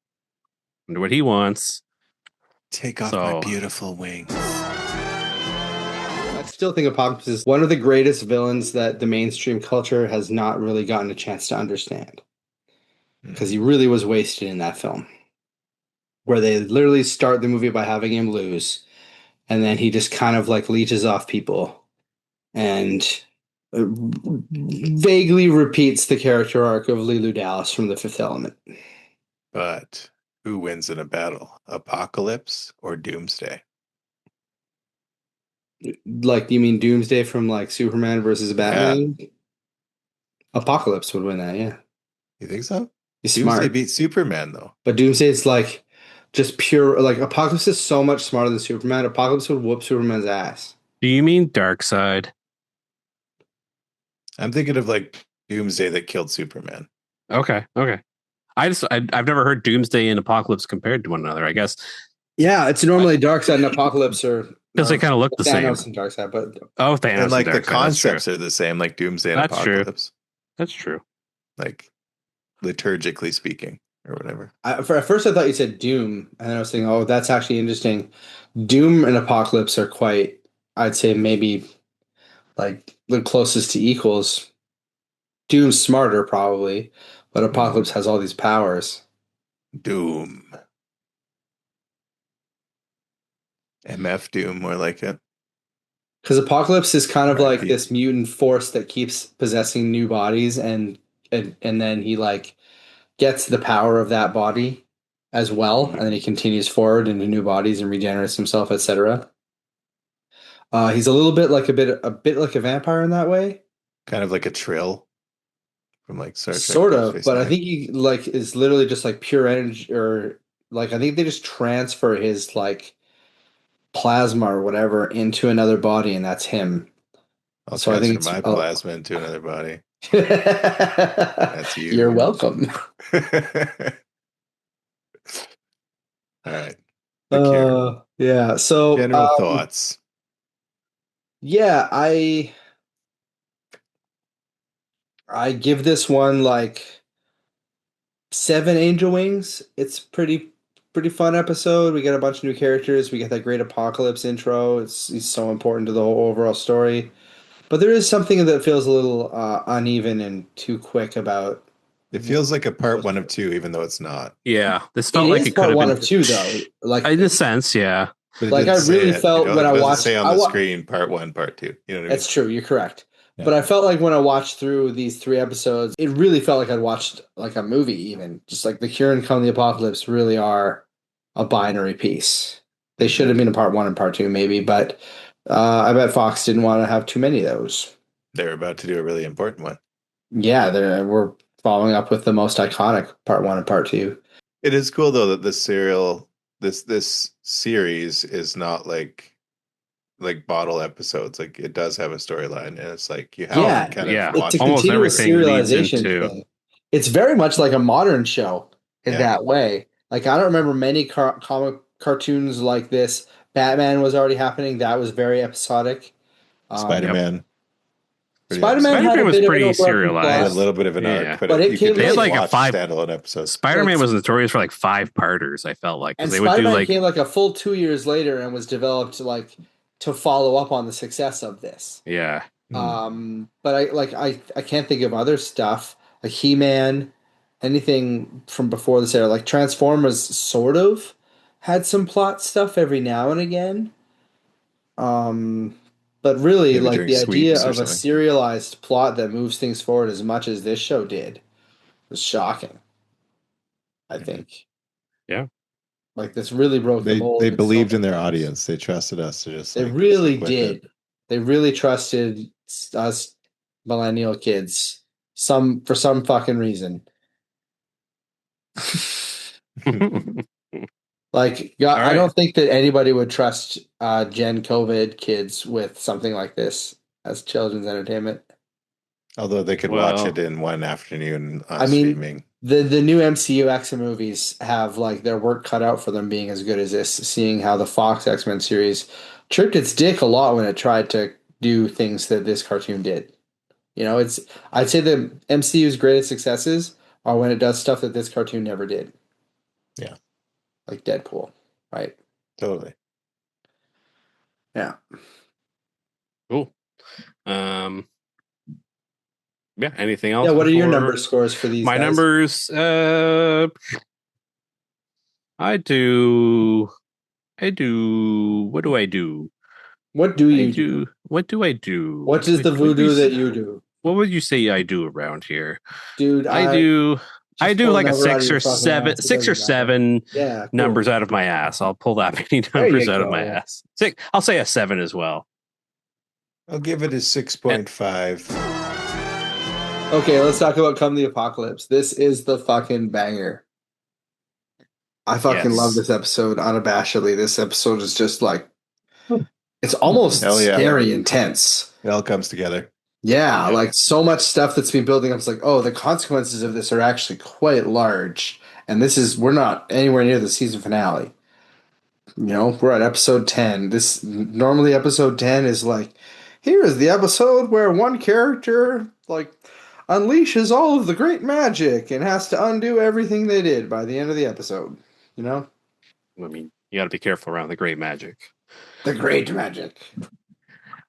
Wonder what he wants. Take off my beautiful wings. I still think Apocalypse is one of the greatest villains that the mainstream culture has not really gotten a chance to understand. Because he really was wasted in that film. Where they literally start the movie by having him lose. And then he just kind of like leeches off people. And vaguely repeats the character arc of Leeloo Dallas from The Fifth Element. But who wins in a battle? Apocalypse or Doomsday? Like, you mean Doomsday from like Superman versus Batman? Yeah. Apocalypse would win that, yeah. You think so? He's Doomsday smart. beat Superman, though. But Doomsday is like just pure, like Apocalypse is so much smarter than Superman. Apocalypse would whoop Superman's ass. Do you mean Darkseid? I'm thinking of like Doomsday that killed Superman. Okay. I've never heard Doomsday and Apocalypse compared to one another, I guess. Yeah, it's normally Darkseid and Apocalypse are because they kind of look the same. Thanos and Darkseid, but Thanos and like and the concepts are the same, like Doomsday and Apocalypse. That's true. Like liturgically speaking, or whatever. At first, I thought you said Doom, and then I was thinking, oh, that's actually interesting. Doom and Apocalypse are quite, I'd say, maybe like the closest to equals. Doom's smarter, probably, but Apocalypse has all these powers. Doom. MF Doom, more like it. Because Apocalypse is kind of like this mutant force that keeps possessing new bodies, and then he like gets the power of that body as well, and then he continues forward into new bodies and regenerates himself, etc. He's a little bit like a bit like a vampire in that way, kind of like a Trill from like Star Trek. Sort of, but I think he like is literally just like pure energy, or like I think they just transfer his like plasma or whatever into another body, and that's him. I'll transfer my plasma into another body. That's you. You're welcome. All right. Yeah. So general thoughts. Yeah, I give this one like 7 angel wings. It's pretty fun episode. We get a bunch of new characters. We get that great Apocalypse intro. He's so important to the whole overall story. But there is something that feels a little uneven and too quick about. It feels like a part 1 of 2, even though it's not. Yeah, this felt like it could have been part 1 of 2, though. Like in a sense, yeah. Like I really felt when I watched. Say on the screen, part 1, part 2. You know what I mean? That's true. You're correct. Yeah. But I felt like when I watched through these 3 episodes, it really felt like I'd watched like a movie. Even just like the Cure and Come the Apocalypse really are a binary piece. They should have been a part 1 and part 2, maybe, but I bet Fox didn't want to have too many of those. They're about to do a really important one. Yeah, we're following up with the most iconic part 1 and part 2. It is cool though that this series is not like bottle episodes. Like it does have a storyline, and it's like you have to kind of watch it's a almost everything serialization thing. It's very much like a modern show in that way. Like I don't remember many comic cartoons like this. Batman was already happening. That was very episodic. Spider-Man. Spider-Man was pretty serialized. A little bit of an arc, but it came they had like a 5 standalone episode. Spider-Man was notorious for like 5-parters. I felt like and they Spider-Man would do like came like a full 2 years later and was developed like to follow up on the success of this. Yeah. But I can't think of other stuff like He-Man, anything from before this era. Like Transformers sort of had some plot stuff every now and again. But really, like the idea of a serialized plot that moves things forward as much as this show did was shocking. I think. Yeah. Like this really broke the mold. They believed in their audience. They trusted us to just. They really did. They really trusted us millennial kids. For some fucking reason. Like, God, right. I don't think that anybody would trust Gen COVID kids with something like this as children's entertainment. Although they could watch it in one afternoon on streaming. The new MCU X-Men movies have like their work cut out for them being as good as this, seeing how the Fox X-Men series tripped its dick a lot when it tried to do things that this cartoon did. I'd say the MCU's greatest successes are when it does stuff that this cartoon never did. Yeah. Like Deadpool, right? Totally. Yeah. Cool. Yeah, anything else? Yeah, what are your before- number scores for these My guys? numbers, I do. What do I do? What do you do? What do I do? What is the voodoo that you do? What would you say I do around here? Dude, I do just like a pull number out of 6 your or fucking 7, ass. It 6 or doesn't matter. 7 Yeah, cool. numbers out of my ass. I'll pull that many There numbers you out of my go. ass. 6. I'll say a 7 as well. I'll give it a 6.5. Okay, let's talk about Come the Apocalypse. This is the fucking banger. I fucking Yes. love this episode unabashedly. This episode is just like, it's almost Hell yeah. scary intense. It all comes together. Yeah, Yeah. like so much stuff that's been building up. It's like, oh, the consequences of this are actually quite large. And we're not anywhere near the season finale. We're at episode 10. Normally episode 10 is like, here is the episode where one character like unleashes all of the great magic and has to undo everything they did by the end of the episode. I mean, you got to be careful around the great magic. The great magic.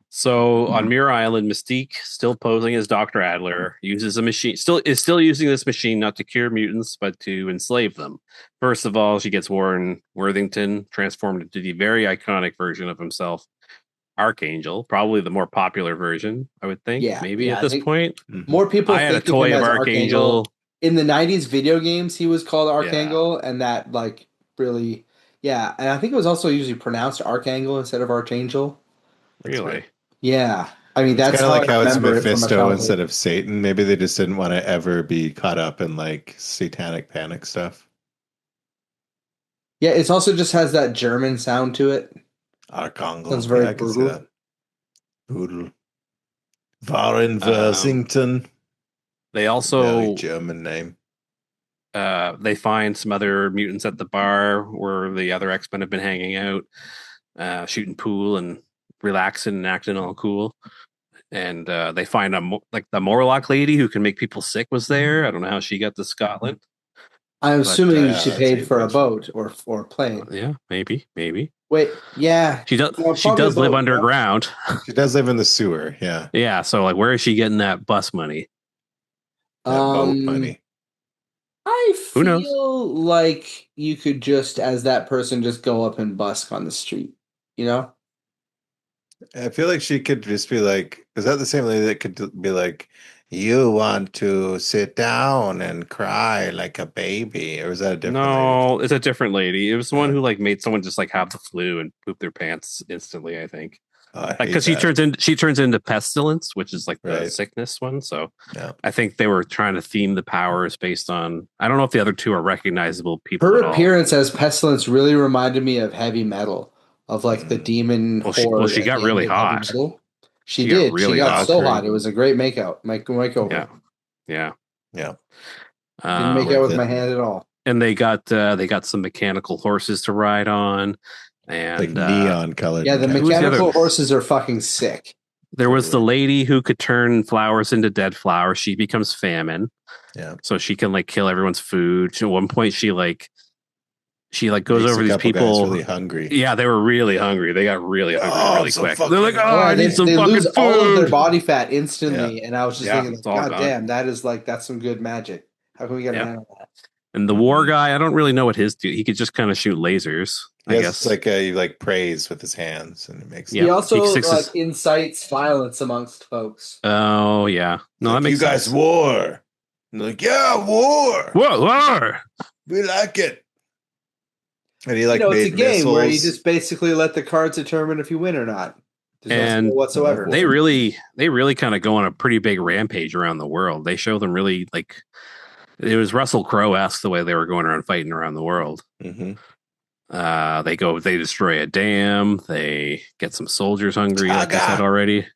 So on Muir Island, Mystique, still posing as Dr. Adler, uses a machine. Still using this machine not to cure mutants, but to enslave them. First of all, she gets Warren Worthington transformed into the very iconic version of himself, Archangel, probably the more popular version, I would think. Yeah, maybe yeah, at I this think point. More people I had a think of toy him of as Archangel. In the 90s video games, he was called Archangel, and that like really, yeah. And I think it was also usually pronounced Archangel instead of Archangel. Really? Yeah. I mean, that's Kind of like I how it's remember it from my Mephisto childhood. instead of Satan. Maybe they just didn't want to ever be caught up in like satanic panic stuff. Yeah, it also just has that German sound to it. Archangel. Sounds very I can see brutal. that. Brutal. Warren Worthington. They also Very German name. they find some other mutants at the bar where the other X-Men have been hanging out, shooting pool and relaxing and acting all cool. And they find the Morlock lady who can make people sick was there. I don't know how she got to Scotland. I'm assuming yeah, she that's paid a for a question. boat or a plane. Yeah, maybe. Wait, yeah. She does. Well, She probably does live both, underground. She does live in the sewer. Yeah. Yeah. So like, where is she getting that bus money? That boat money. I Who knows? feel like you could just, as that person, just go up and busk on the street. I feel like she could just be like, is that the same lady that could be like, you want to sit down and cry like a baby? Or is that a different lady? No, it's a different lady. It was the one Yeah. who like made someone just like have the flu and poop their pants instantly. I think Oh, I hate because she that. turns into pestilence, which is like the Right. sickness one. So Yeah. I think they were trying to theme the powers based on. I don't know if the other two are recognizable people. Her at all. appearance as Pestilence really reminded me of Heavy Metal, of like the demon Well, horde. she at got the really end of Heavy hot. Metal. She She got did. really She got hot. so hot. It was a great makeover. Yeah, yeah. Yeah. Didn't make Um, out with it. my hand at all. and they got some mechanical horses to ride on, and Like neon colored. Yeah, the Who's the other- mechanical horses are fucking sick. there was the lady who could turn flowers into dead flowers. She becomes famine. Yeah. So she can like kill everyone's food. At one point, she goes Makes over a these couple guys people. really hungry. Yeah, they were really hungry. They got really hungry really so quick. fucking- They're like, "Oh, Oh, I need some they fucking lose food." all of their body fat instantly, and I was just Yeah, thinking, it's all God gone. damn, that's some good magic. How can we get a Yeah. man on that? And the war guy, I don't really know what his do. He could just kind of shoot lasers. I Yes, guess. it's like he like prays with his hands, and it makes. Yeah. He also He sticks his- incites violence amongst folks. Oh yeah, no, that Like, makes you guys sense. war. And they're like, yeah, war. Whoa, war! We like it. And he like It's made a game where you missiles. just basically let the cards determine if you win or not. There's no And skill whatsoever. They really kind of go on a pretty big rampage around the world. They show them really like it was Russell Crowe-esque the way they were going around fighting around the world. Mhm. They destroy a dam. They get some soldiers hungry, like I said already.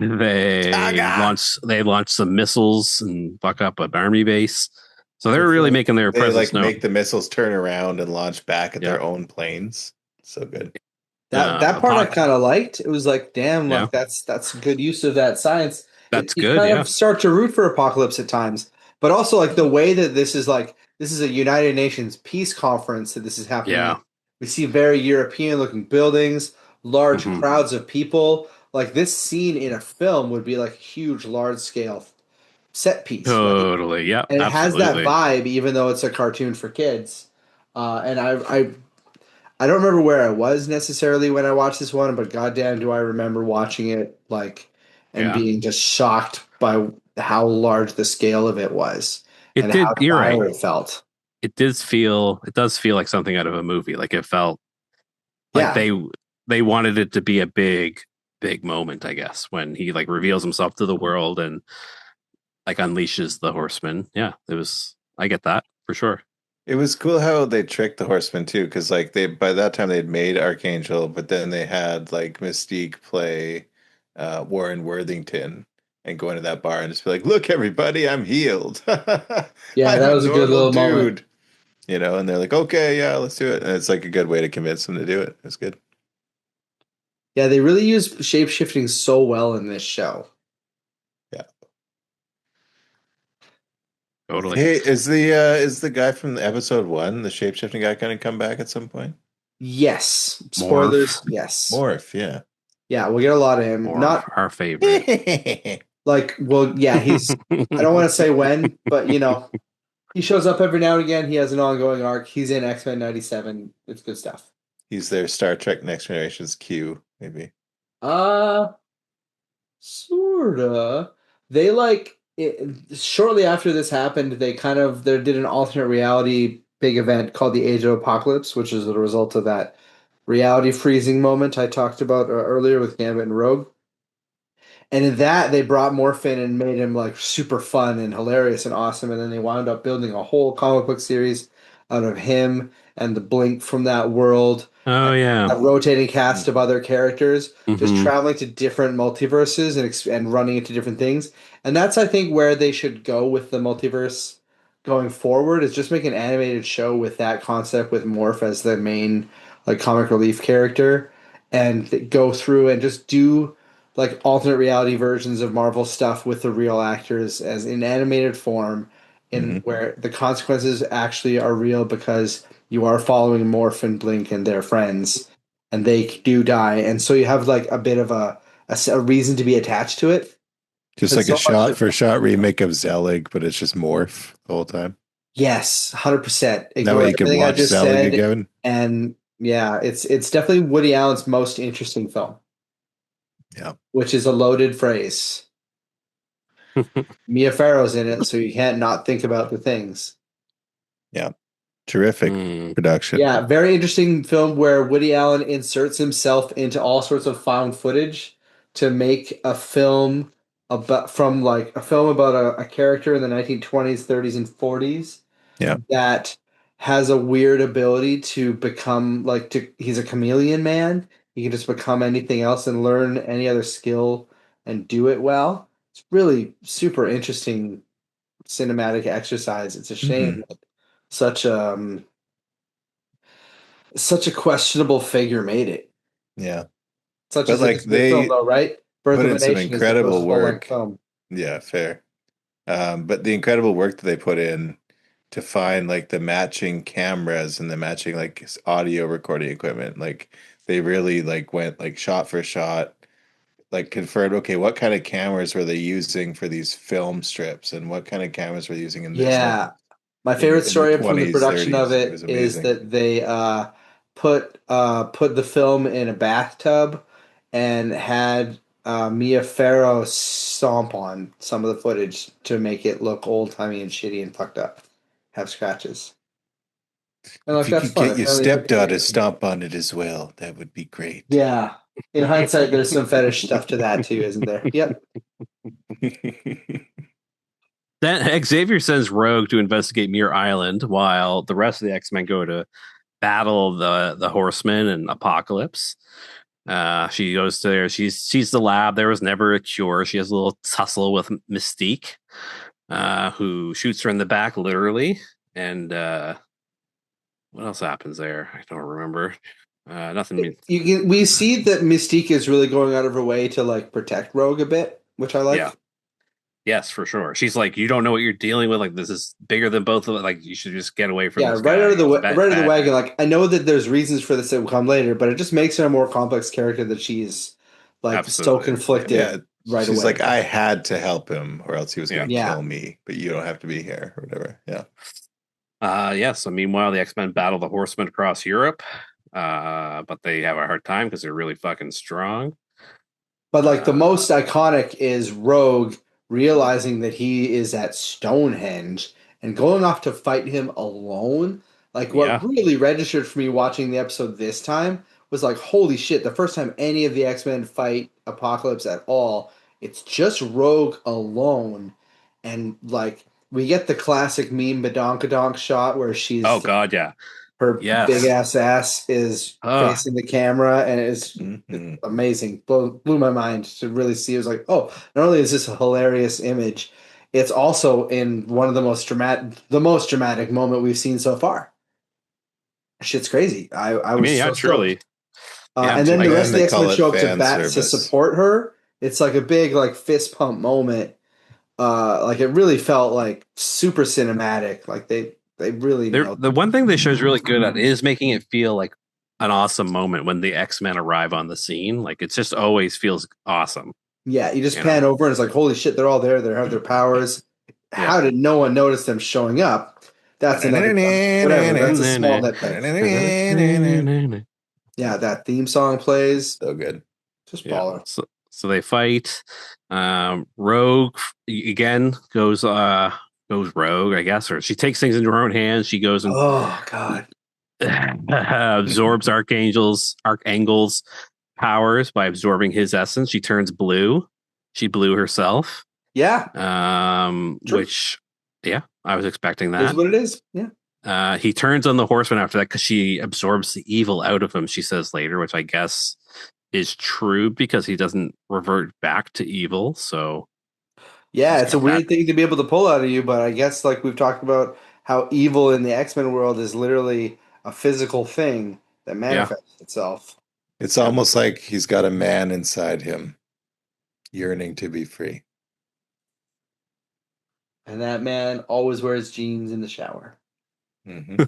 They launch some missiles and fuck up an army base. So they're really making their They presence like known. make the missiles turn around and launch back at Yeah. their own planes. So good. That part I kind of liked. It was like, damn, Yeah. like that's good use of that science. That's You good, kind yeah. of start to root for Apocalypse at times, but also like the way that this is a United Nations peace conference that this is happening. Yeah. We see very European looking buildings, large Mhm. crowds of people. Like this scene in a film would be like a huge, large scale set piece, right? Totally. Yeah. And it Absolutely. has that vibe, even though it's a cartoon for kids. And I don't remember where I was necessarily when I watched this one, but goddamn, do I remember watching it and being just shocked by how large the scale of it was and how You're dire right. it felt. It does feel like something out of a movie. Like it felt like they wanted it to be a big moment, I guess, when he like reveals himself to the world and like unleashes the horseman. Yeah, I get that for sure. It was cool how they tricked the Horsemen too, because like by that time they'd made Archangel, but then they had like Mystique play Warren Worthington and go into that bar and just be like, "Look, everybody, I'm healed. Yeah, I'm that a was a good normal little moment. dude." You know, and they're like, "Okay, yeah, let's do it." And it's like a good way to convince them to do it. It's good. Yeah, they really use shape shifting so well in this show. Yeah. Totally. Hey, is the guy from episode 1, the shape-shifting guy, going to come back at some point? Yes. Spoilers. Morph. Yes. Morph, yeah. Yeah, we'll get a lot of him. Morph, Not our favorite. like, well, yeah, he's. I don't want to say when, but you know, he shows up every now and again. He has an ongoing arc. He's in X-Men 97. It's good stuff. He's their Star Trek Next Generation's Q, maybe. Sorta. They like it, shortly after this happened, they did an alternate reality big event called the Age of Apocalypse, which is a result of that reality freezing moment I talked about earlier with Gambit and Rogue. And in that, they brought Morphin and made him like super fun and hilarious and awesome. And then they wound up building a whole comic book series out of him and the Blink from that world. Oh yeah, A rotating cast of other characters just Mhm. traveling to different multiverses and running into different things. And that's I think where they should go with the multiverse going forward is just make an animated show with that concept with Morph as the main like comic relief character and go through and just do like alternate reality versions of Marvel stuff with the real actors as in animated form in where the consequences actually are real because you are following Morph and Blink and their friends and they do die and so you have like a bit of a reason to be attached to it. Just like a shot for shot remake of Zelig, but it's just Morph the whole time. Yes, 100%. That way you can watch Zelig again. And yeah, it's definitely Woody Allen's most interesting film. Yeah. Which is a loaded phrase. Mia Farrow's in it, so you can't not think about the things. Yeah. Terrific production. Yeah, very interesting film where Woody Allen inserts himself into all sorts of found footage to make a film about a character in the 1920s, 30s, and 40s. Yeah. That has a weird ability to become he's a chameleon man. He can just become anything else and learn any other skill and do it well. It's really super interesting cinematic exercise. It's a shame that such a questionable figure made it. Yeah. Such as like they film though, right? Birth of a Nation some incredible work. Film. Yeah, fair. But the incredible work that they put in to find like the matching cameras and the matching like audio recording equipment, like they really like went like shot for shot, like confirmed, okay, what kind of cameras were they using for these film strips and what kind of cameras were they using in this? Yeah. My favorite story from the production 30s, of it is that they put the film in a bathtub and had Mia Farrow stomp on some of the footage to make it look old timey and shitty and fucked up, have scratches. And like, if you could get your stepdaughter to stomp on it as well, that would be great. Yeah. In hindsight, there's some fetish stuff to that too, isn't there? Yep. Then Xavier sends Rogue to investigate Muir Island while the rest of the X-Men go to battle the Horsemen and Apocalypse. She goes to there. She sees the lab. There was never a cure. She has a little tussle with Mystique. who shoots her in the back, literally. And what else happens there? I don't remember. Nothing. We see that Mystique is really going out of her way to like protect Rogue a bit, which I like. Yeah. Yes, for sure. She's like, you don't know what you're dealing with. Like, this is bigger than both of it. Like, you should just get away from this right guy. out of the He's right out of the bad. wagon. Like, I know that there's reasons for this that will come later, but it just makes her a more complex character that she's like so Absolutely. conflicted. Yeah, right she's away. like, I had to help him, or else he was going to Yeah. kill me. But you don't have to be here, or whatever. Yeah. So meanwhile, the X-Men battle the Horsemen across Europe, but they have a hard time because they're really fucking strong. But like the most iconic is Rogue realizing that he is at Stonehenge and going off to fight him alone. Like what really registered for me watching the episode this time was like, holy shit, the first time any of the X-Men fight Apocalypse at all, it's just Rogue alone. And like we get the classic meme badonkadonk shot where she's oh god, yeah. Her big ass is facing the camera, and it's amazing. Blew my mind to really see. It was like, oh, not only is this a hilarious image, it's also in one of the most dramatic moment we've seen so far. Shit's crazy. I was truly. And then the rest of the X-Men show up to support her. It's like a big like fist pump moment. Like it really felt like super cinematic. Like they really the one thing this show's really good at is making it feel like an awesome moment when the X-Men arrive on the scene. Like it just always feels awesome. Yeah, you just pan over and it's like, holy shit, they're all there. They have their powers. How did no one notice them showing up? That's another whatever. That's a small nitpick. Yeah, that theme song plays. So good. Just baller. So they fight. Rogue again goes rogue, I guess, or she takes things into her own hands. She goes and absorbs Archangel's powers by absorbing his essence. She turns blue. She blew herself. Yeah. Which I was expecting that. Is what it is. Yeah. He turns on the Horseman after that because she absorbs the evil out of him, she says later, which I guess is true because he doesn't revert back to evil. So yeah, it's a weird thing to be able to pull out of you, but I guess like we've talked about how evil in the X-Men world is literally a physical thing that manifests itself. It's almost like he's got a man inside him yearning to be free. And that man always wears jeans in the shower. Mm-hmm.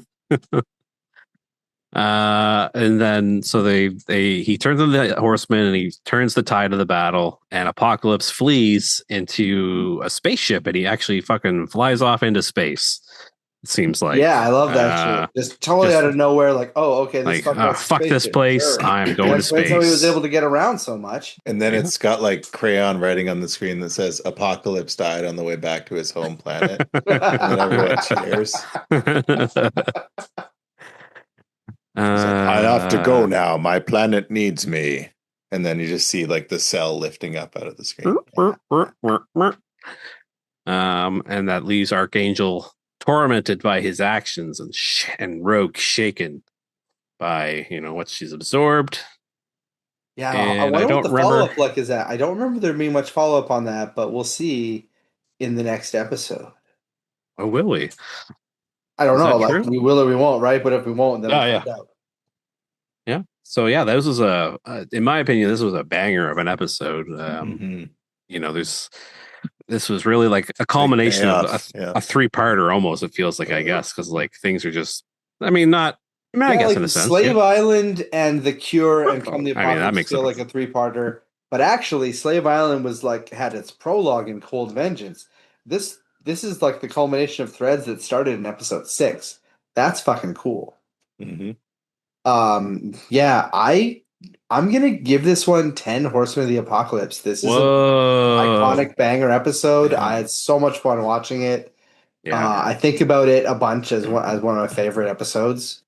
And then so he turns on the Horseman and he turns the tide of the battle, and Apocalypse flees into a spaceship and he actually fucking flies off into space. It seems like. Yeah, I love that shit. Just totally out of nowhere, like, oh, okay, this fuck this place. Sure. I'm going to space. That's how he was able to get around so much. And then it's got like crayon writing on the screen that says Apocalypse died on the way back to his home planet. And then everyone cheers. I have to go now. My planet needs me. And then you just see like the cell lifting up out of the screen. And that leaves Archangel tormented by his actions and Rogue shaken by what she's absorbed. Yeah, I wonder what the follow-up like is that. I don't remember there being much follow-up on that, but we'll see in the next episode. Oh, will we? I don't know. Like we will or we won't, right? But if we won't, then we'll find out. Yeah. So this was in my opinion, this was a banger of an episode. This was really like a culmination of a three-parter almost. It feels like, I guess, because like things are just. I guess like in a sense, Slave Island and The Cure and Come the Apocalypse that makes feel like a three-parter. But actually, Slave Island was like had its prologue in Cold Vengeance. This is like the culmination of threads that started in episode 6. That's fucking cool. Mm-hmm. I'm gonna give this one 10 Horsemen of the Apocalypse. This is an iconic banger episode. I had so much fun watching it. I think about it a bunch as one of my favorite episodes.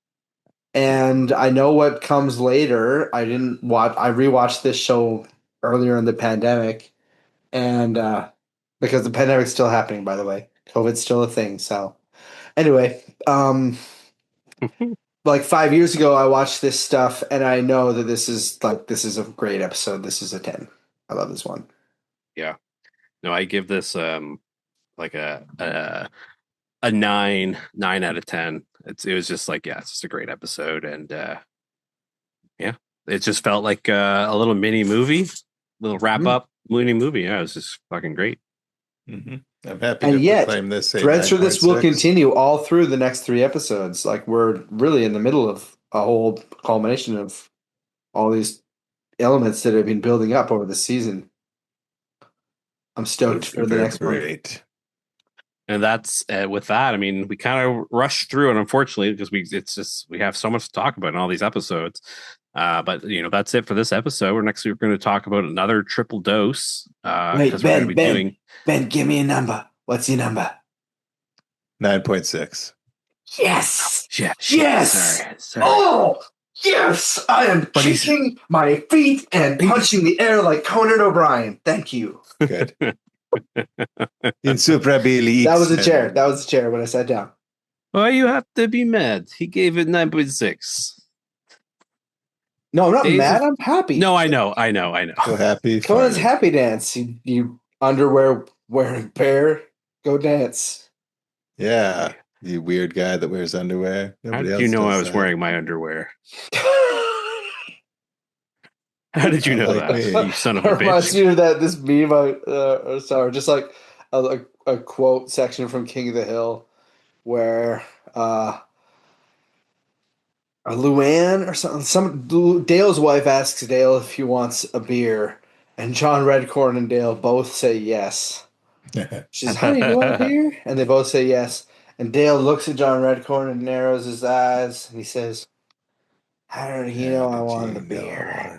And I know what comes later. I rewatched this show earlier in the pandemic, and because the pandemic's still happening, by the way. COVID's still a thing. So anyway, like 5 years ago, I watched this stuff, and I know that this is a great episode. This is a 10. I love this one. Yeah. No, I give this like a 9 out of 10. It was just like, yeah, it's just a great episode, and yeah, it just felt like a little mini movie, little wrap up mini movie. Yeah, it was just fucking great. Mm-hmm. I'm happy And to yet, proclaim this a threads for this will 9.6. continue all through the next 3 episodes. Like we're really in the middle of a whole culmination of all these elements that have been building up over the season. I'm stoked for the next one. Great. And that's with that. I mean, we kind of rushed through it, unfortunately, because we have so much to talk about in all these episodes. But that's it for this episode. Next week we're going to talk about another triple dose. Wait, Ben, give me a number. What's your number? 9.6. Yes. Yes. Sorry. Oh, yes. I am kicking my feet and punching the air like Conan O'Brien. Thank you. Good. Insuperabilis. That was a chair. That was a chair when I sat down. Why you have to be mad? He gave it 9.6. No, I'm not mad. I'm happy. No, I know. So happy. Conan's happy dance. You underwear wearing bear. Go dance. Yeah. You weird guy that wears underwear. How did you know I was wearing my underwear? How did you know that? You son of a bitch. Reminds me of this meme. Sorry, just like a quote section from King of the Hill where Luann or something. Dale's wife asks Dale if he wants a beer, and John Redcorn and Dale both say yes. She says, "Honey, do you want a beer?" And they both say yes. And Dale looks at John Redcorn and narrows his eyes, and he says, "How did he know I wanted a beer?"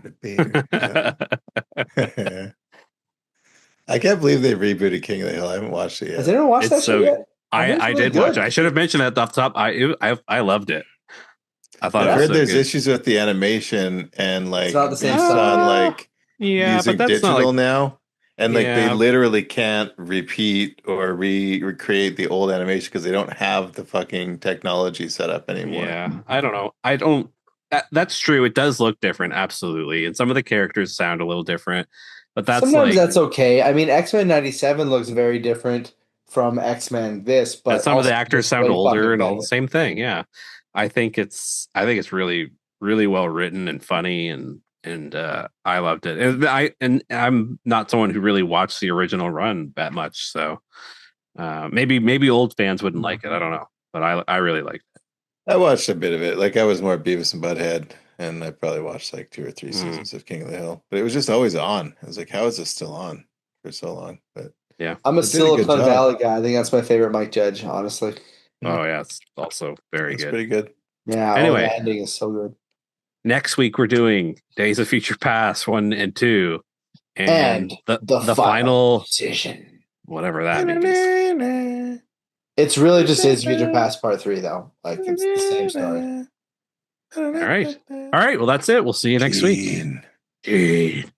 I can't believe they rebooted King of the Hill. I haven't watched it yet. Has anyone watched that show yet? I did watch it. I should have mentioned that off the top. I loved it. I thought I've heard there's issues with the animation and like it's not the same based stuff. on like using but that's digital now. And like Yeah. they literally can't repeat or recreate the old animation because they don't have the fucking technology set up anymore. Yeah, I don't know. That's true. It does look different, absolutely, and some of the characters sound a little different. But sometimes that's okay. I mean, X-Men '97 looks very different from X-Men this, but some of the actors sound older and all the better. same thing. Yeah, I think it's really really well written and funny and I loved it. And I'm not someone who really watched the original run that much, so maybe old fans wouldn't like it. I don't know, but I really liked it. I watched a bit of it. Like I was more Beavis and Butthead, and I probably watched like 2 or 3 seasons of King of the Hill. But it was just always on. I was like, how is this still on for so long? But yeah, I'm a Silicon Valley guy. I think that's my favorite Mike Judge, honestly. Oh yeah, it's also very good. Pretty good. Yeah. Anyway, the ending is so good. Next week we're doing Days of Future Past 1 and 2, and the final decision, whatever that means. It's really just Days of Future Past Part 3, though. Like it's the same story. All right. Well, that's it. We'll see you next week. Gene.